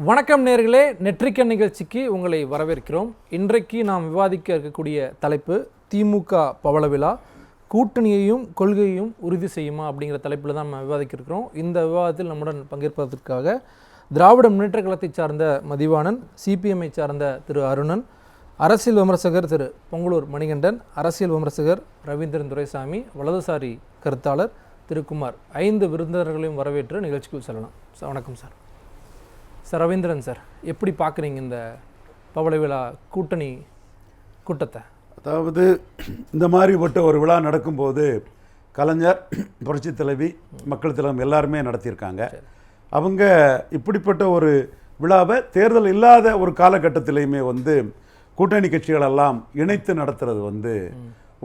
வணக்கம் நேயர்களே, நெற்றிக்கண் நிகழ்ச்சிக்கு உங்களை வரவேற்கிறோம். இன்றைக்கு நாம் விவாதிக்க இருக்கக்கூடிய தலைப்பு திமுக பவள விழா கூட்டணியையும் கொள்கையையும் உறுதி செய்யுமா அப்படிங்கிற தலைப்பில் தான் நம்ம விவாதிக்க இருக்கிறோம். இந்த விவாதத்தில் நம்முடன் பங்கேற்பதற்காக திராவிட முன்னேற்ற கழகத்தை சார்ந்த மதிவாணன், சிபிஎம்ஐ சார்ந்த திரு அருணன், அரசியல் விமர்சகர் திரு பொங்கலூர் மணிகண்டன், அரசியல் விமர்சகர் ரவீந்திரன் துரைசாமி, வலதுசாரி கருத்தாளர் திரு குமார், 5 விருந்தினர்களையும் வரவேற்று நிகழ்ச்சிக்கு செல்லலாம். வணக்கம் சார். சார் ரவீந்திரன் சார், எப்படி பார்க்குறீங்க இந்த பவள விழா கூட்டணி கூட்டத்தை? அதாவது இந்த மாதிரிப்பட்ட ஒரு விழா நடக்கும்போது கலைஞர், புரட்சி தலைவி, மக்கள் திலகம் எல்லாருமே நடத்தியிருக்காங்க. அவங்க இப்படிப்பட்ட ஒரு விழாவை தேர்தல் இல்லாத ஒரு காலகட்டத்திலையுமே கூட்டணி கட்சிகளெல்லாம் இணைத்து நடத்துறது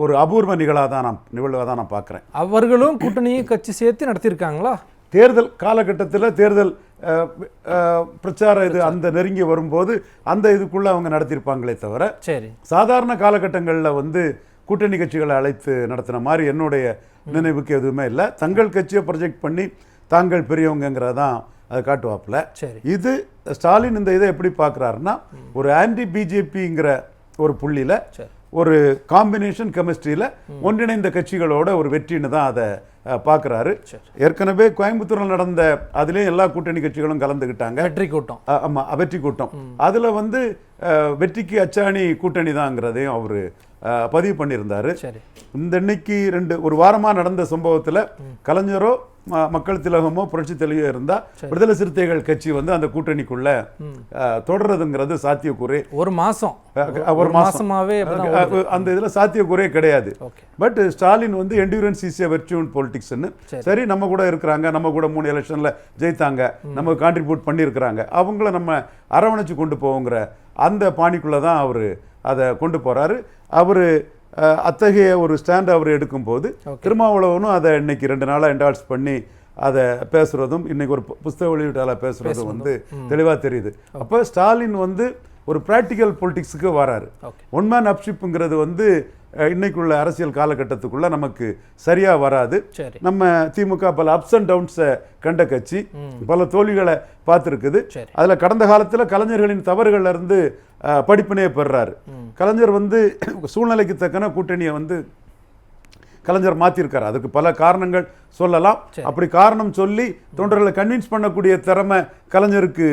ஒரு அபூர்வ நிகழ்வாக தான் நான் பார்க்குறேன். அவர்களும் கூட்டணியை கட்சி சேர்த்து நடத்தியிருக்காங்களா? தேர்தல் காலகட்டத்தில் தேர்தல் பிரச்சாரம் இது அந்த நெருங்கி வரும்போது அந்த இதுக்குள்ளே அவங்க நடத்தியிருப்பாங்களே தவிர, சரி, சாதாரண காலகட்டங்களில் கூட்டணி கட்சிகளை அழைத்து நடத்தின மாதிரி என்னுடைய நினைவுக்கு எதுவுமே இல்லை. தங்கள் கட்சியை ப்ரொஜெக்ட் பண்ணி தாங்கள் பெரியவங்கிறதான் அதை காட்டுவாப்பில். இது ஸ்டாலின் இந்த இதை எப்படி பார்க்குறாருன்னா, ஒரு ஆன்டி பிஜேபிங்கிற ஒரு புள்ளியில் ஒரு காம்பினேஷன் கெமிஸ்ட்ரியில் ஒன்றிணைந்த கட்சிகளோட ஒரு வெற்றின்னு தான் அதை பார்க்குறாரு. ஏற்கனவே கோயம்புத்தூரில் நடந்த அதுலேயும் எல்லா கூட்டணி கட்சிகளும் கலந்துக்கிட்டாங்க. வெற்றி கூட்டம். ஆமாம், வெற்றி கூட்டம். அதில் வெற்றிக்கு அச்சாணி கூட்டணி தாங்கிறதையும் அவர் பதிவு பண்ணியிருந்தார். இந்த இன்னைக்கு ஒரு வாரமாக நடந்த சம்பவத்தில் கலைஞரோ மக்கள் திலகமோ புரட்சி தலைவியோ இருந்தால் விடுதலை சிறுத்தைகள் கட்சி அந்த கூட்டணிக்குள்ள தொடர்றதுங்கிறது சாத்தியக்கூறே. ஒரு மாசமாவே அந்த இதில் சாத்தியக்கூறே கிடையாது. But Stalin endurance is a virtual பொலிட்டிக்ஸ்ன்னு, சரி நம்ம கூட இருக்கிறாங்க, நம்ம கூட 3 எலெக்ஷன்ல ஜெயித்தாங்க, நம்ம கான்ட்ரிபியூட் பண்ணியிருக்கிறாங்க, அவங்கள நம்ம அரவணைச்சு கொண்டு போவோங்கிற அந்த பாணிக்குள்ள தான் அவர் அதை கொண்டு போறாரு. அவர் அத்தகைய ஒரு ஸ்டாண்ட் அவர் எடுக்கும்போது திருமாவளவனும் அதை இன்னைக்கு 2 நாளாக என்டால்ஸ் பண்ணி அதை பேசுறதும், இன்னைக்கு ஒரு புஸ்தக வெளியீட்டாளர் பேசுறதும் தெளிவாக தெரியுது. அப்போ ஸ்டாலின் ஒரு ப்ராக்டிக்கல் பொலிட்டிக்ஸுக்கு வராரு. ஒன் மேன் அப்ஷிப்புங்கிறது இன்னைக்குள்ள அரசியல் காலகட்டத்துக்குள்ள நமக்கு சரியா வராது. நம்ம திமுக பல அப்ஸ் அண்ட் டவுன்ஸை கண்ட கட்சி, பல தோல்விகளை பார்த்துருக்குது. அதில் கடந்த காலத்தில் கலைஞர்களின் தவறுகள்ல இருந்து படிப்பினையை பெறுறாரு. கலைஞர் சூழ்நிலைக்கு தக்கன கூட்டணியை கலைஞர் மாற்றிருக்காரு. அதுக்கு பல காரணங்கள் சொல்லலாம். அப்படி காரணம் சொல்லி தொண்டர்களை கன்வின்ஸ் பண்ணக்கூடிய திறமை கலைஞருக்கு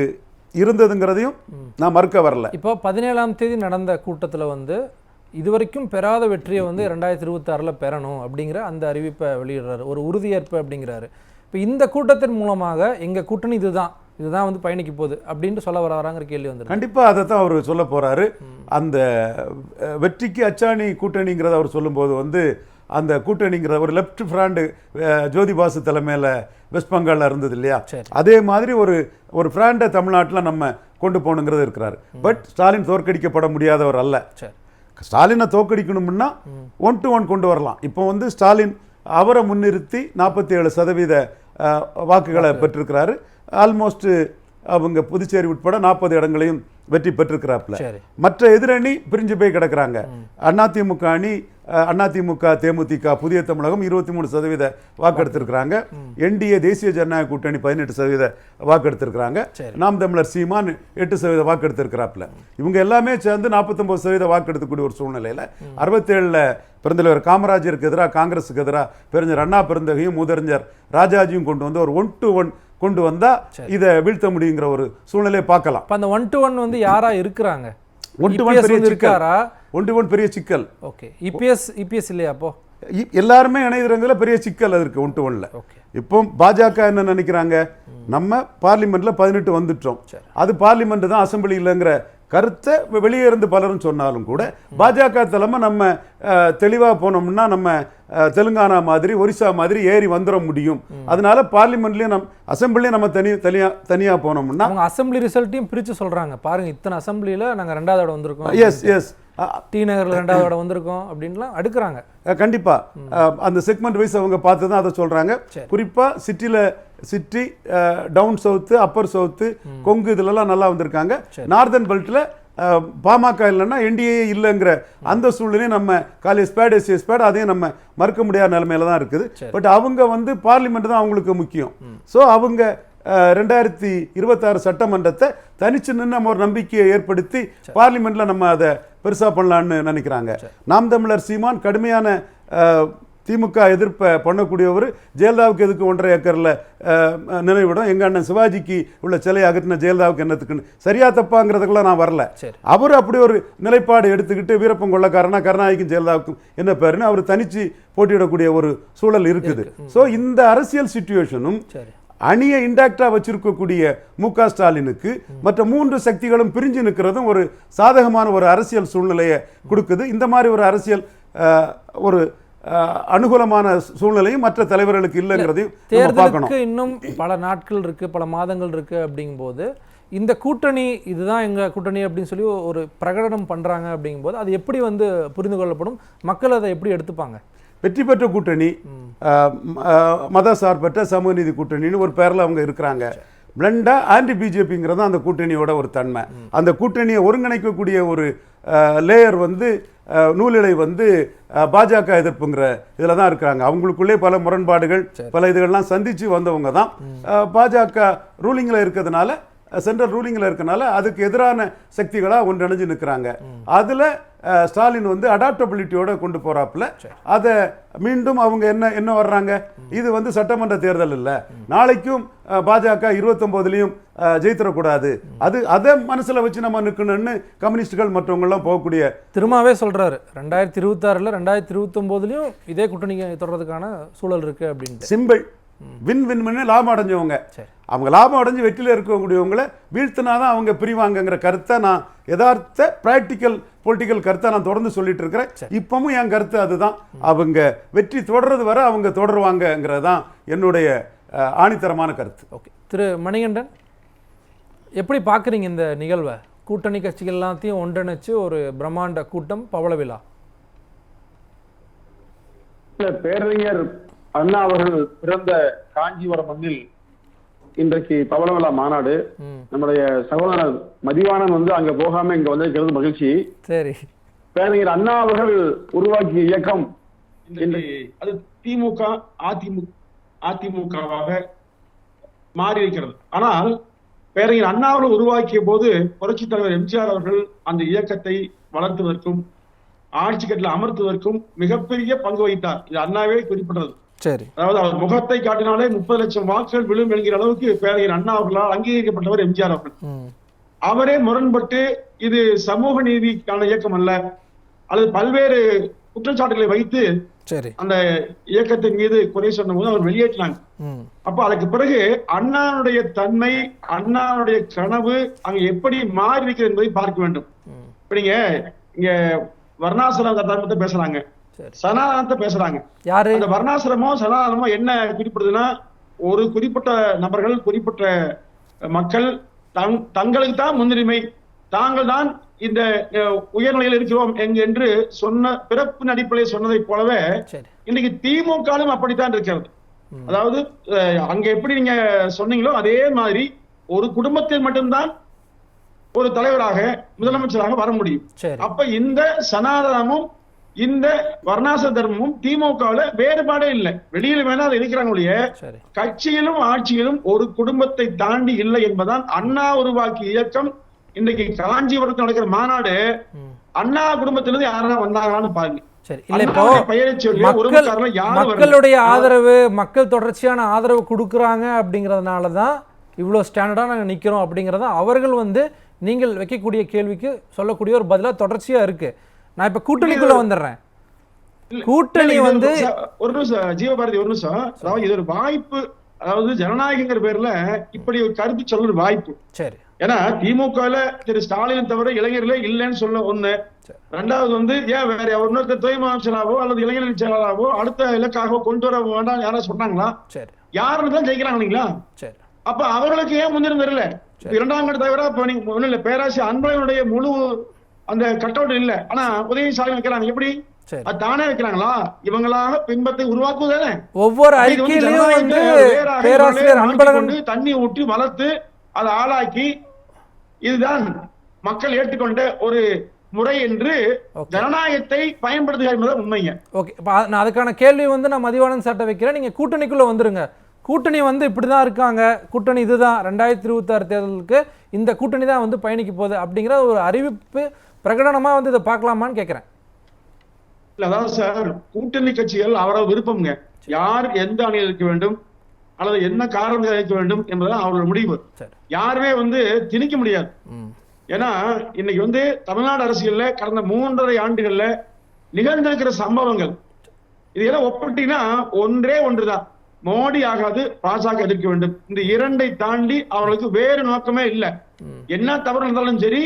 இருந்ததுங்கிறதையும் நான் மறுக்க வரல. இப்போ 17ஆம் தேதி நடந்த கூட்டத்தில் இதுவரைக்கும் பெறாத வெற்றியை 2026 பெறணும் அப்படிங்கிற அந்த அறிவிப்பை வெளியிடுறாரு, ஒரு உறுதியேற்பு அப்படிங்கிறாரு. இப்போ இந்த கூட்டத்தின் மூலமாக எங்கள் கூட்டணி இதுதான் பயணிக்க போகுது அப்படின்ட்டு சொல்ல வராங்கிற கேள்வி கண்டிப்பாக அதை தான் அவர் சொல்ல போகிறாரு. அந்த வெற்றிக்கு அச்சாணி கூட்டணிங்கிறத அவர் சொல்லும்போது அந்த கூட்டணிங்கிற ஒரு லெஃப்ட் ஃப்ராண்டு ஜோதி பாசு தலைமையில் வெஸ்ட் பெங்காலில் இருந்தது இல்லையா, அதே மாதிரி ஒரு ஃப்ராண்டை தமிழ்நாட்டில் நம்ம கொண்டு போகணுங்கிறது இருக்கிறாரு. பட் ஸ்டாலின் தோற்கடிக்கப்பட முடியாதவர் அல்ல. ஸ்டாலினை தோற்கடிக்கணும்னா 1-to-1 கொண்டு வரலாம். இப்போ ஸ்டாலின் அவரை முன்னிறுத்தி 47% வாக்குகளை பெற்றிருக்கிறாரு. ஆல்மோஸ்ட் அவங்க புதுச்சேரி உட்பட 40 இடங்களையும் வெற்றி பெற்றிருக்கிறாப்புல. மற்ற எதிரணி பிரிஞ்சு போய் கிடக்குறாங்க. அதிமுக அணி, அதிமுக, தேமுதிக, புதிய தமிழகம் 23% வாக்கெடுத்திருக்கிறாங்க. என்டிஏ தேசிய ஜனநாயக கூட்டணி 18% வாக்கெடுத்திருக்கிறாங்க. நாம் தமிழர் சீமான் 8% வாக்கெடுத்திருக்கிறாப்புல. இவங்க எல்லாமே சேர்ந்து 49% வாக்கெடுக்கக்கூடிய ஒரு சூழ்நிலையில் 67 பெருந்தலைவர் காமராஜருக்கு எதிராக, காங்கிரஸுக்கு எதிராக பெருஞ்சர் அண்ணா பெருந்தகையும் முதறிஞர் ராஜாஜியும் கொண்டு ஒரு 1-to-1 கொண்டு வந்தா இதை வீழ்த்த முடியுங்கிற ஒரு சூழ்நிலையை பார்க்கலாம். அந்த 1-to-1 யாரா இருக்கிறாங்க? 1-to-1 பெரிய சிக்கல். ஓகே, இபிஎஸ் இல்லையா? அப்போ எல்லாருமே இணையதுல பெரிய சிக்கல் அது இருக்கு 1-to-1ல. இப்போ பாஜக என்ன நினைக்கிறாங்க, நம்ம பார்லிமெண்ட்ல 18 வந்துட்டோம், அது பார்லிமெண்ட் தான், அசம்பிளி இல்லைங்கிற கருத்தை வெளியே இருந்து பலரும் சொன்னாலும் கூட பாஜக தலைமை நம்ம தெளிவாக போனோம்னா நம்ம தெலுங்கானா மாதிரி, ஒரிசா மாதிரி ஏறி வந்துட முடியும். அதனால பார்லிமெண்ட்லயும் அசம்பிளியும் நம்ம தனியா போனோம்னா அசம்பிளி ரிசல்ட்டையும் பிரிச்சு சொல்றாங்க. பாருங்க, இத்தனை அசம்பிளியில நாங்க 2வது இடம் வந்திருக்கோம், எஸ் டி நகர்ல 2வது இடம் வந்திருக்கோம் அப்படின்லாம் அடுக்குறாங்க. கண்டிப்பா அந்த செக்மெண்ட் வைஸ் அவங்க பார்த்து தான் அதை சொல்றாங்க. குறிப்பா city, town south, upper south, Kongu இதுலலாம் நல்லா வந்திருக்காங்க. நார்தன் பெல்ட்ல பாமக இல்லைன்னா என்டிஏ இல்லைங்கிற அந்த சூழ்நிலையை நம்ம காலேஜ் அதையும் நம்ம மறுக்க முடியாத நிலைமையில தான் இருக்குது. பட் அவங்க பார்லிமெண்ட் தான் அவங்களுக்கு முக்கியம். ஸோ அவங்க 2026 சட்டமன்றத்தை தனிச்சு நின்று நம்ம ஒரு நம்பிக்கையை ஏற்படுத்தி பார்லிமெண்ட்ல நம்ம அதை பெருசா பண்ணலான்னு நினைக்கிறாங்க. நாம் தமிழர் சீமான் கடுமையான திமுக எதிர்ப்பை பண்ணக்கூடியவர். ஜெயலலிதாவுக்கு எதுக்கு 1.5 ஏக்கர்ல நினைவிடம், எங்க அண்ணன் சிவாஜிக்கு உள்ள சிலை அகற்றின ஜெயலலிதாவுக்கு என்னத்துக்குன்னு சரியா தப்பாங்கிறதுக்குள்ள நான் வரல. அவர் அப்படி ஒரு நிலைப்பாடு எடுத்துக்கிட்டு வீரப்பன் கொள்ளக்காரனா கருணாநிதிக்கும் ஜெயலலிதாவுக்கும் என்ன பேருன்னு அவர் தனிச்சு போட்டியிடக்கூடிய ஒரு சூழல் இருக்குது. ஸோ இந்த அரசியல் சிச்சுவேஷனும் அணியை இன்டாக்டா வச்சிருக்கக்கூடிய மு.க. ஸ்டாலினுக்கு மற்ற 3 சக்திகளும் பிரிஞ்சு நிற்கிறதும் ஒரு சாதகமான ஒரு அரசியல் சூழ்நிலையை கொடுக்குது. இந்த மாதிரி ஒரு அரசியல் ஒரு அனுகூலமான சூழ்நிலையும் மற்ற தலைவர்களுக்கு இல்லைங்கிறதையும் தேர்தலுக்கு இன்னும் பல நாட்கள் இருக்கு, பல மாதங்கள் இருக்கு. அப்படிங்கும்போது இந்த கூட்டணி இதுதான் எங்க கூட்டணி அப்படின்னு சொல்லி ஒரு பிரகடனம் பண்றாங்க. அப்படிங்கும்போது அது எப்படி வந்து புரிந்து கொள்ளப்படும், மக்கள் அதை எப்படி எடுத்துப்பாங்க? வெற்றி பெற்ற கூட்டணி, மத சார்பற்ற சமூக நீதி கூட்டணின்னு ஒரு பேரில் அவங்க இருக்கிறாங்க. பிளண்டா ஆன்டி பிஜேபிங்கிறது அந்த கூட்டணியோட ஒரு தன்மை. அந்த கூட்டணியை ஒருங்கிணைக்கக்கூடிய ஒரு லேயர் வந்து நூலிழை வந்து பாஜக எதிர்ப்புங்கிற இதில் தான் இருக்கிறாங்க. அவங்களுக்குள்ளே பல முரண்பாடுகள் பல இதுகள்லாம் சந்திச்சு வந்தவங்க தான். பாஜக ரூலிங்கில் இருக்கிறதுனால, சென்ட்ரல் ரூலிங்கில் இருக்கனால அதுக்கு எதிரான சக்திகளாக ஒன்றிணைஞ்சு நிற்கிறாங்க. அதில் ஸ்டாலின் வந்து அடாப்டபிலிட்டியோட கொண்டு போறாப்புல. அதை மீண்டும் அவங்க என்ன வர்றாங்க, இது வந்து சட்டமன்ற தேர்தல் இல்லை, நாளைக்கும் பாஜக 29லையும் ஜெயித்திடக்கூடாது, அதை மனசுல வச்சு நம்ம நிற்கணும்னு கம்யூனிஸ்டுகள் மற்றவங்கெல்லாம் போகக்கூடிய திரும்பவே சொல்றாரு. 2026ல 2029லையும் இதே கூட்டணி தொடர்றதுக்கான சூழல் இருக்கு அப்படின்னு. சிம்பிள் வின் வின் லாபம் அடைஞ்சவங்க, அவங்க லாபம் அடைஞ்சு வெற்றியில் இருக்கக்கூடியவங்களை வீழ்த்தினாதான் அவங்க பிரிவாங்கங்கிற கருத்தை நான் யதார்த்த பிராக்டிக்கல் பொலிட்டிக்கல் கருத்தை நான் தொடர்ந்து சொல்லிட்டு இருக்கிறேன். இப்பவும் என் கருத்து அதுதான். அவங்க வெற்றி தொடர்றது வரை அவங்க தொடருவாங்கங்கிறது தான் என்னுடைய ஆணித்தரமான கருத்து. ஓகே, திரு மணிகண்டன், எப்படி பார்க்குறீங்க இந்த நிகழ்வை? கூட்டணி கட்சிகள் எல்லாத்தையும் ஒன்றிணைச்சு ஒரு பிரம்மாண்ட கூட்டம், பவள விழா. பேரறிஞர் அண்ணா அவர்கள் பிறந்த காஞ்சிபுரம் மண்ணில் இன்றைக்கு பவள விழா மாநாடு. நம்முடைய சகோதரர் மதிவாணன் வந்து அங்க போகாம இங்க வந்திருக்கிறது மகிழ்ச்சி. சரி, பேரறிஞர் அண்ணா அவர்கள் உருவாக்கிய இயக்கம் அது திமுக அதிமுகவாக மாறி இருக்கிறது. ஆனால் பேரறிஞர் அண்ணா அவர்கள் உருவாக்கிய போது புரட்சித் தலைவர் எம்ஜிஆர் அவர்கள் அந்த இயக்கத்தை வளர்த்துவதற்கும் ஆட்சி கட்டில் அமர்த்துவதற்கும் மிகப்பெரிய பங்கு வகித்தார். இது அண்ணாவே குறிப்பிட்டது. சரி, அதாவது அவர் முகத்தை காட்டினாலே 30 லட்சம் வாக்குகள் விழும் என்கிற அளவுக்கு பேரறிஞர் அண்ணா அவர்களால் அங்கீகரிக்கப்பட்டவர் எம்ஜிஆர் அவர்கள். அவரே முரண்பட்டு இது சமூக நீதிக்கான இயக்கம் அல்ல அல்லது பல்வேறு குற்றச்சாட்டுகளை வைத்து அந்த இயக்கத்தின் மீது குறை சொன்ன போது அவர் வெளியேற்றினாங்க. அப்ப அதுக்கு பிறகு அண்ணாவுடைய தன்மை, அண்ணாவுடைய கனவு அங்க எப்படி மாறி இருக்கிறது என்பதை பார்க்க வேண்டும். இப்ப நீங்க இங்க வர்ணாசிரம தர்மத்தை பேசுறாங்க, சனாதனத்தை பேசுறாங்க. அந்த வர்ணாசிரமோ சனாதனமோ என்ன குறிப்பிடுதுன்னா, ஒரு குறிப்பிட்ட நபர்கள், குறிப்பிட்ட மக்கள் தங்களுக்கு தான் முன்னுரிமை, தாங்கள் தான் இந்த உயர்நிலையில் இருக்கிறோம் என்று சொன்ன பிறப்பு அடிப்படையில் சொன்னதை போலவே இன்னைக்கு திமுகவும் அப்படித்தான் இருக்கிறது. அதாவது அங்க எப்படி நீங்க சொன்னீங்களோ அதே மாதிரி ஒரு குடும்பத்தில் மட்டும்தான் ஒரு தலைவராக முதலமைச்சராக வர முடியும். அப்ப இந்த சனாதனமும் இந்த வர்ணாச தர்மமும் திமுகவுல வேறுபாடே இல்லை. வெளியில வேணா அது இருக்கிறாங்களுடைய கட்சியிலும் ஆட்சியிலும் ஒரு குடும்பத்தை தாண்டி இல்லை என்பதான் அண்ணா உருவாக்கிய இயக்கம். இன்னைக்கு காஞ்சிபுரத்தில் நடக்கிற மாநாடு அண்ணா குடும்பத்திலிருந்து யாரா வந்தாங்கன்னு பாருங்க. மக்களுடைய ஆதரவு, மக்கள் தொடர்ச்சியான ஆதரவு கொடுக்குறாங்க அப்படிங்கறதுனாலதான் இவ்வளவு ஸ்டாண்டர்டா நாங்க நிக்கிறோம் அப்படிங்கறத அவர்கள் வந்து நீங்கள் வைக்கக்கூடிய கேள்விக்கு சொல்லக்கூடிய ஒரு பதிலா தொடர்ச்சியா இருக்கு. நான் இப்ப கூட்டணிக்குள்ள வந்துடுறேன். கூட்டணி வந்து ஒரு நிமிஷம் ஜீவபாரதி, ஒரு நிமிஷம். அதாவது இது ஒரு வாய்ப்பு, அதாவது ஜனநாயகங்கிற பேர்ல இப்படி ஒரு கருத்து சொல்ல ஒரு வாய்ப்பு. சரி, ஏன்னா திமுகல திரு ஸ்டாலின் தவிர இளைஞர்களே இல்லைன்னு சொல்ல ஒண்ணு. ரெண்டாவது வந்து ஏன் வேற இன்னொருத்தர் துணை முதலமைச்சராகவோ அல்லது இளைஞர்கள் செயலாளராகவோ அடுத்த இலக்காகவோ கொண்டு வர வேண்டாம் யாரா சொன்னாங்களா? யாருன்னு தான் ஜெயிக்கிறாங்க இல்லைங்களா? அப்ப அவர்களுக்கு ஏன் முன்னிருந்து தெரியல. இரண்டாம் கட்ட தவிர இப்ப நீங்க ஒண்ணு இல்ல, பேராசி அன்பழகனுடைய முழு அந்த கட் அவுட் இல்ல, ஆனா உதயநிதி வைக்கிறாங்க. எப்படி அது தானே வைக்கிறாங்களா? இவங்களாக பின்பத்தை உருவாக்குவதானே. ஒவ்வொரு அறிக்கையிலும் வந்து பேராசிரியர் அன்பழகன் தண்ணி ஊற்றி வளர்த்து அதை ஆளாக்கி இதுதான் மக்கள் ஏற்றுக்கொண்ட ஒரு முறை என்று ஜனநாயகத்தை பயன்படுத்துகிற என்பது உண்மைங்க. ஓகே, நான் அதுக்கான கேள்வி வந்து நான் மதிவாணன் சார்ட்ட வைக்கிறேன். நீங்க கூட்டணிக்குள்ள வந்துருங்க. கூட்டணி வந்து இப்படி தான் இருக்காங்க, கூட்டணி இதுதான் 2026 தேர்தலுக்கு இந்த கூட்டணி தான் வந்து பயணிக்க போகுது அப்படிங்கிற ஒரு அறிவிப்பு பிரகடனமாக வந்து இதை பார்க்கலாமான்னு கேட்குறேன். இல்ல அதாவது சார், கூட்டணி கட்சிகள் அவரவர் விருப்பம்ங்க. யார் எந்த அணியில் இருக்க வேண்டும் அல்லது என்ன காரணங்கள் இருக்க வேண்டும் என்பதுதான் அவரோட முடிவு. யாருமே வந்து திணிக்க முடியாது. ஏன்னா இன்னைக்கு வந்து தமிழ்நாடு அரசியல்ல கடந்த 3.5 ஆண்டுகள்ல நிகழ்ந்திருக்கிற சம்பவங்கள் இதெல்லாம் ஒப்பிட்டீங்கன்னா ஒன்றே ஒன்றுதான், மோடி ஆகாது, பாஜக எதிர்க்க வேண்டும். இந்த இரண்டை தாண்டி அவர்களுக்கு வேறு நோக்கமே இல்லை. என்ன தவறு இருந்தாலும் சரி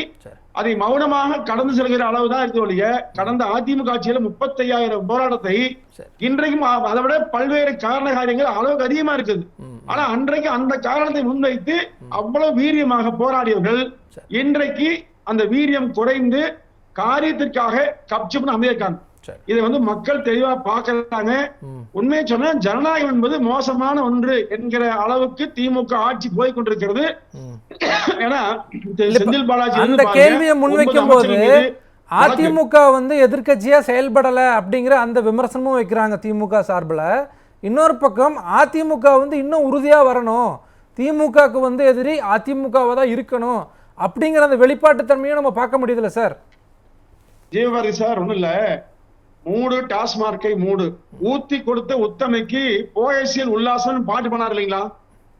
அதை மௌனமாக கடந்து செல்கிற அளவுதான் இருக்கு ஒழிய, கடந்த அதிமுக ஆட்சியில 35,000 போராட்டத்தை இன்றைக்கும் அதை விட பல்வேறு காரண காரியங்கள் அளவுக்கு அதிகமா இருக்குது. ஆனா அன்றைக்கு அந்த காரணத்தை முன்வைத்து அவ்வளவு வீரியமாக போராடியவர்கள் இன்றைக்கு அந்த வீரியம் குறைந்து காரியத்திற்காக கப்சிப்னு அமைதிருக்காங்க. இதை வந்து மக்கள் தெளிவா பார்க்கறாங்க. உண்மையை சொன்னா ஜனநாயகம் என்பது மோசமான ஒன்று என்கிற அளவுக்கு திமுக ஆட்சி போய் கொண்டிருக்கிறது. ஏன்னா செந்தில் பாலாஜி அந்த கேள்வியை முன்வைக்கும் போது அதிமுக வந்து எதிர்க்கட்சியா செயல்படல அப்படிங்கிற அந்த விமர்சனமும் வைக்கிறாங்க திமுக சார்பில். இன்னொரு பக்கம் அதிமுக வந்து இன்னும் உறுதியா வரணும், திமுகவுக்கு வந்து எதிரி அதிமுகவா தான் இருக்கணும் அப்படிங்கிற அந்த வெளிப்பாட்டுத்தன்மையும் நம்ம பார்க்க முடியுதுல்ல சார்? ஜீவபாரதி சார், ஒண்ணும் இல்ல, மூடு டாஸ்மார்க்கை மூடு, ஊத்தி கொடுத்த உத்தமைக்கு போயசியல் உல்லாசம் பாட்டு பண்ணாரு இல்லைங்களா?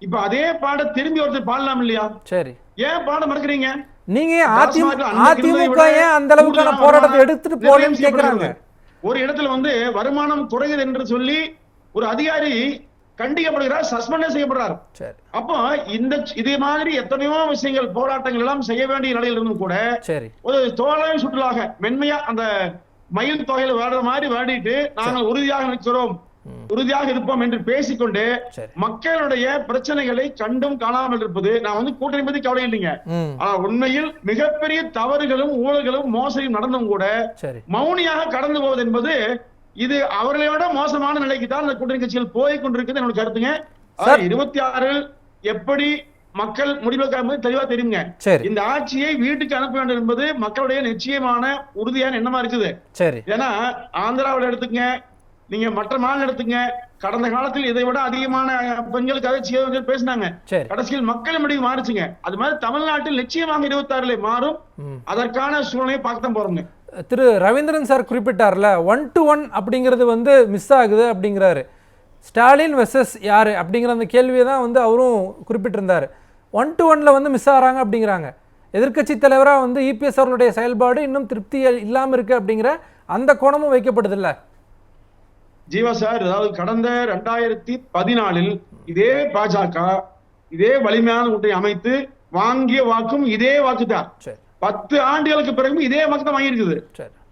இப்ப அதே பாட திரும்பி ஒருத்தர் பாடலாம் இல்லையா? சரி, ஏன் பாட மறுக்கிறீங்க? நீங்க அதிமுக ஏன் அந்த அளவுக்கான போராட்டத்தை எடுத்துட்டு போறேன்னு கேக்குறாங்க. ஒரு இடத்துல வந்து வருமானம் குறையுது என்று சொல்லி ஒரு அதிகாரி கண்டிக்கப்படுகிறார், சஸ்பெண்ட் செய்யப்படுறார். அப்போ இதே மாதிரி எத்தனையோ விஷயங்கள் போராட்டங்கள் எல்லாம் செய்ய வேண்டிய நிலையில் இருந்தும் கூட ஒரு தோழமை சுற்றுலாக மென்மையா அந்த மயில் தொகையில வேற மாதிரி வேண்டிட்டு நாங்கள் உறுதியாக நிற்கிறோம், உறுதியாக இருப்போம் என்று பேசிக்கொண்டு மக்களுடைய பிரச்சனைகளை கண்டும் காணாமல் இருப்பது, நான் வந்து கூட்டணி பத்தி கவலை இல்லைங்க. ஆனா உண்மையில் மிகப்பெரிய தவறுகளும் ஊழல்களும் மோசடியும் நடந்தும் கூட மௌனியாக கடந்து போவது என்பது இது அவர்களை விட மோசமான நிலைக்கு தான் இந்த கூட்டணி கட்சிகள் போய் கொண்டிருக்குது என்னோட கருத்துங்க. 26 எப்படி மக்கள் முடிவெடுக்க தெளிவா தெரியுங்க. இந்த ஆட்சியை வீட்டுக்கு அனுப்ப வேண்டும் என்பது மக்களுடைய நிச்சயமான உறுதியான எண்ணமா இருக்குது. ஏன்னா ஆந்திராவில் எடுத்துங்க, நீங்க மற்ற மாநிலம் எடுத்துங்க, கடந்த காலத்தில் இதை விட அதிகமான பெண்களுக்கு பேசினாங்க, கடைசியில் மக்கள் முடிவு மாறுச்சுங்க. அது மாதிரி தமிழ்நாட்டில் நிச்சயமாக 26 மாறும். அதற்கான சூழ்நிலையை பார்க்கத்தான் போறோங்க. திரு ரவீந்திரன் சார் குறிப்பிட்டார்ல 1-to-1 அப்படிங்கிறது வந்து மிஸ் ஆகுது அப்படிங்கிறாரு. ஸ்டாலின் வெர்சஸ் யாரு அப்படிங்கிற அந்த கேள்வியை தான் வந்து அவரும் குறிப்பிட்டிருந்தாரு. 1-to-1ல வந்து மிஸ் ஆகிறாங்க அப்படிங்கிறாங்க. எதிர்க்கட்சி தலைவராக வந்து இபிஎஸ் அவர்களுடைய செயல்பாடு இன்னும் திருப்தி இல்லாமல் இருக்கு அப்படிங்கிற அந்த கோணமும் வைக்கப்படுது இல்ல ஜீவா சார்? அதாவது கடந்த 2014 இதே பாஜக இதே வலிமையான கூட்டை அமைத்து வாங்கிய வாக்கும் இதே வாக்கு தான். 10 ஆண்டுகளுக்கு பிறகு இதே வாக்கு தான் வாங்கியிருக்குது.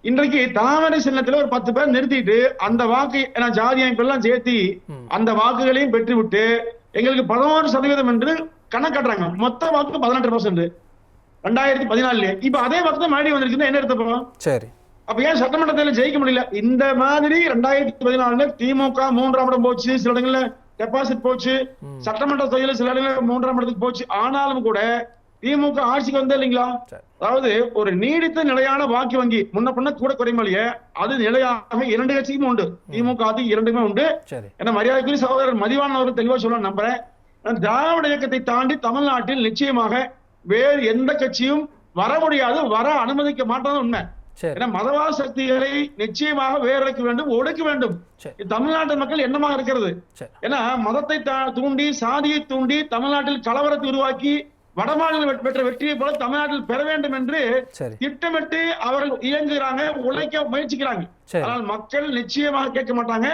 இன்றைக்கு தாமரை சின்னத்துல ஒரு 10 பேர் நிறுத்திட்டு அந்த வாக்கு ஜாதி அமைப்பெல்லாம் சேர்த்தி அந்த வாக்குகளையும் பெற்றுவிட்டு எங்களுக்கு 11% என்று கணக்காட்டுறாங்க. மொத்த வாக்கு 18%. 2014 இப்ப அதே வாக்கு தான் மறுபடியும் வந்திருக்கு. என்ன எடுத்தப்போம்? சரி, அப்ப ஏன் சட்டமன்றத்தில் ஜெயிக்க முடியல? இந்த மாதிரி 2014 திமுக 3ஆம் இடம் போச்சு, சில இடங்கள்ல டெபாசிட் போச்சு, சட்டமன்ற தொகுதியில் சில இடங்கள்ல 3ஆம் இடத்துக்கு போச்சு. ஆனாலும் கூட திமுக ஆட்சிக்கு வந்தே இல்லைங்களா? அதாவது ஒரு நீடித்த நிலையான வாக்கு வங்கி முன்ன பண்ண கூட குறைமலையே அது நிலையாக 2 கட்சிக்கும் உண்டு, திமுக இரண்டுமே உண்டு. ஏன்னா மரியாதைக்குரிய சகோதரர் மதிவான அவர்கள் தெளிவா சொல்ல நம்புறேன். திராவிட இயக்கத்தை தாண்டி தமிழ்நாட்டில் நிச்சயமாக வேறு எந்த கட்சியும் வர முடியாது, வர அனுமதிக்க மாட்டாது உண்மை. ஏன்னா மதவாத சக்திகளை நிச்சயமாக வேறக்க வேண்டும், ஒடுக்க வேண்டும். தமிழ்நாட்டு மக்கள் என்னமாக இருக்கிறது? ஏன்னா மதத்தை தூண்டி சாதியை தூண்டி தமிழ்நாட்டில் கலவரத்தை உருவாக்கி வடமாநில பெற்ற வெற்றியை போல தமிழ்நாட்டில் பெற வேண்டும் என்று திட்டமிட்டு அவர்கள் இயங்குகிறாங்க, உழைக்க முயற்சிக்கிறாங்க. ஆனால் மக்கள் நிச்சயமாக கேட்க மாட்டாங்க.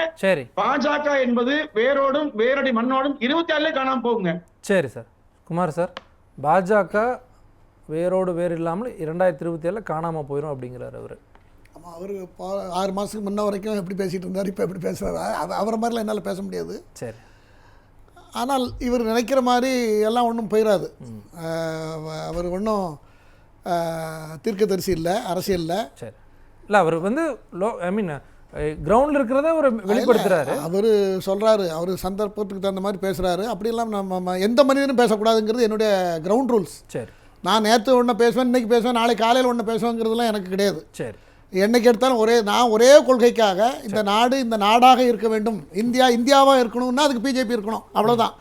பாஜக என்பது வேரோடும் வேரடி மண்ணோடும் 26 காணாம போகுங்க. சரி சார், குமார் சார், பாஜக வேரோடு வேறு இல்லாமல் 2027 காணாம போயிடும் அப்படிங்கிறார் அவரு. ஆமாம், அவர் 6 மாதத்துக்கு முன்ன வரைக்கும் எப்படி பேசிகிட்டு இருந்தார், இப்போ எப்படி பேசுகிறாரு, அவரை மாதிரிலாம் என்னால் பேச முடியாது. சரி, ஆனால் இவர் நினைக்கிற மாதிரி எல்லாம் ஒன்றும் போயிடாது. அவர் ஒன்றும் தீர்க்கதரிசி இல்லை, அரசியலில். சரி, இல்லை அவர் வந்து கிரவுண்டில் இருக்கிறத ஒரு வெளிப்படுத்துறாரு. அவர் சொல்கிறாரு, அவர் சந்தர்ப்பத்துக்கு தகுந்த மாதிரி பேசுகிறாரு. அப்படியெல்லாம் நம்ம எந்த மனிதனும் பேசக்கூடாதுங்கிறது என்னுடைய கிரவுண்ட் ரூல்ஸ். சரி, நான் நேற்று ஒன்று பேசுவேன், இன்றைக்கி பேசுவேன், நாளைக்கு காலையில் ஒன்று பேசுவேங்கிறதுலாம் எனக்கு கிடையாது. சரி, என்னைக்கு எடுத்தாலும் நான் ஒரே கொள்கைக்காக இந்த நாடு இந்த நாடாக இருக்க வேண்டும், இந்தியாவாக இருக்கணும்னா அதுக்கு பிஜேபி இருக்கணும், அவ்வளோதான்.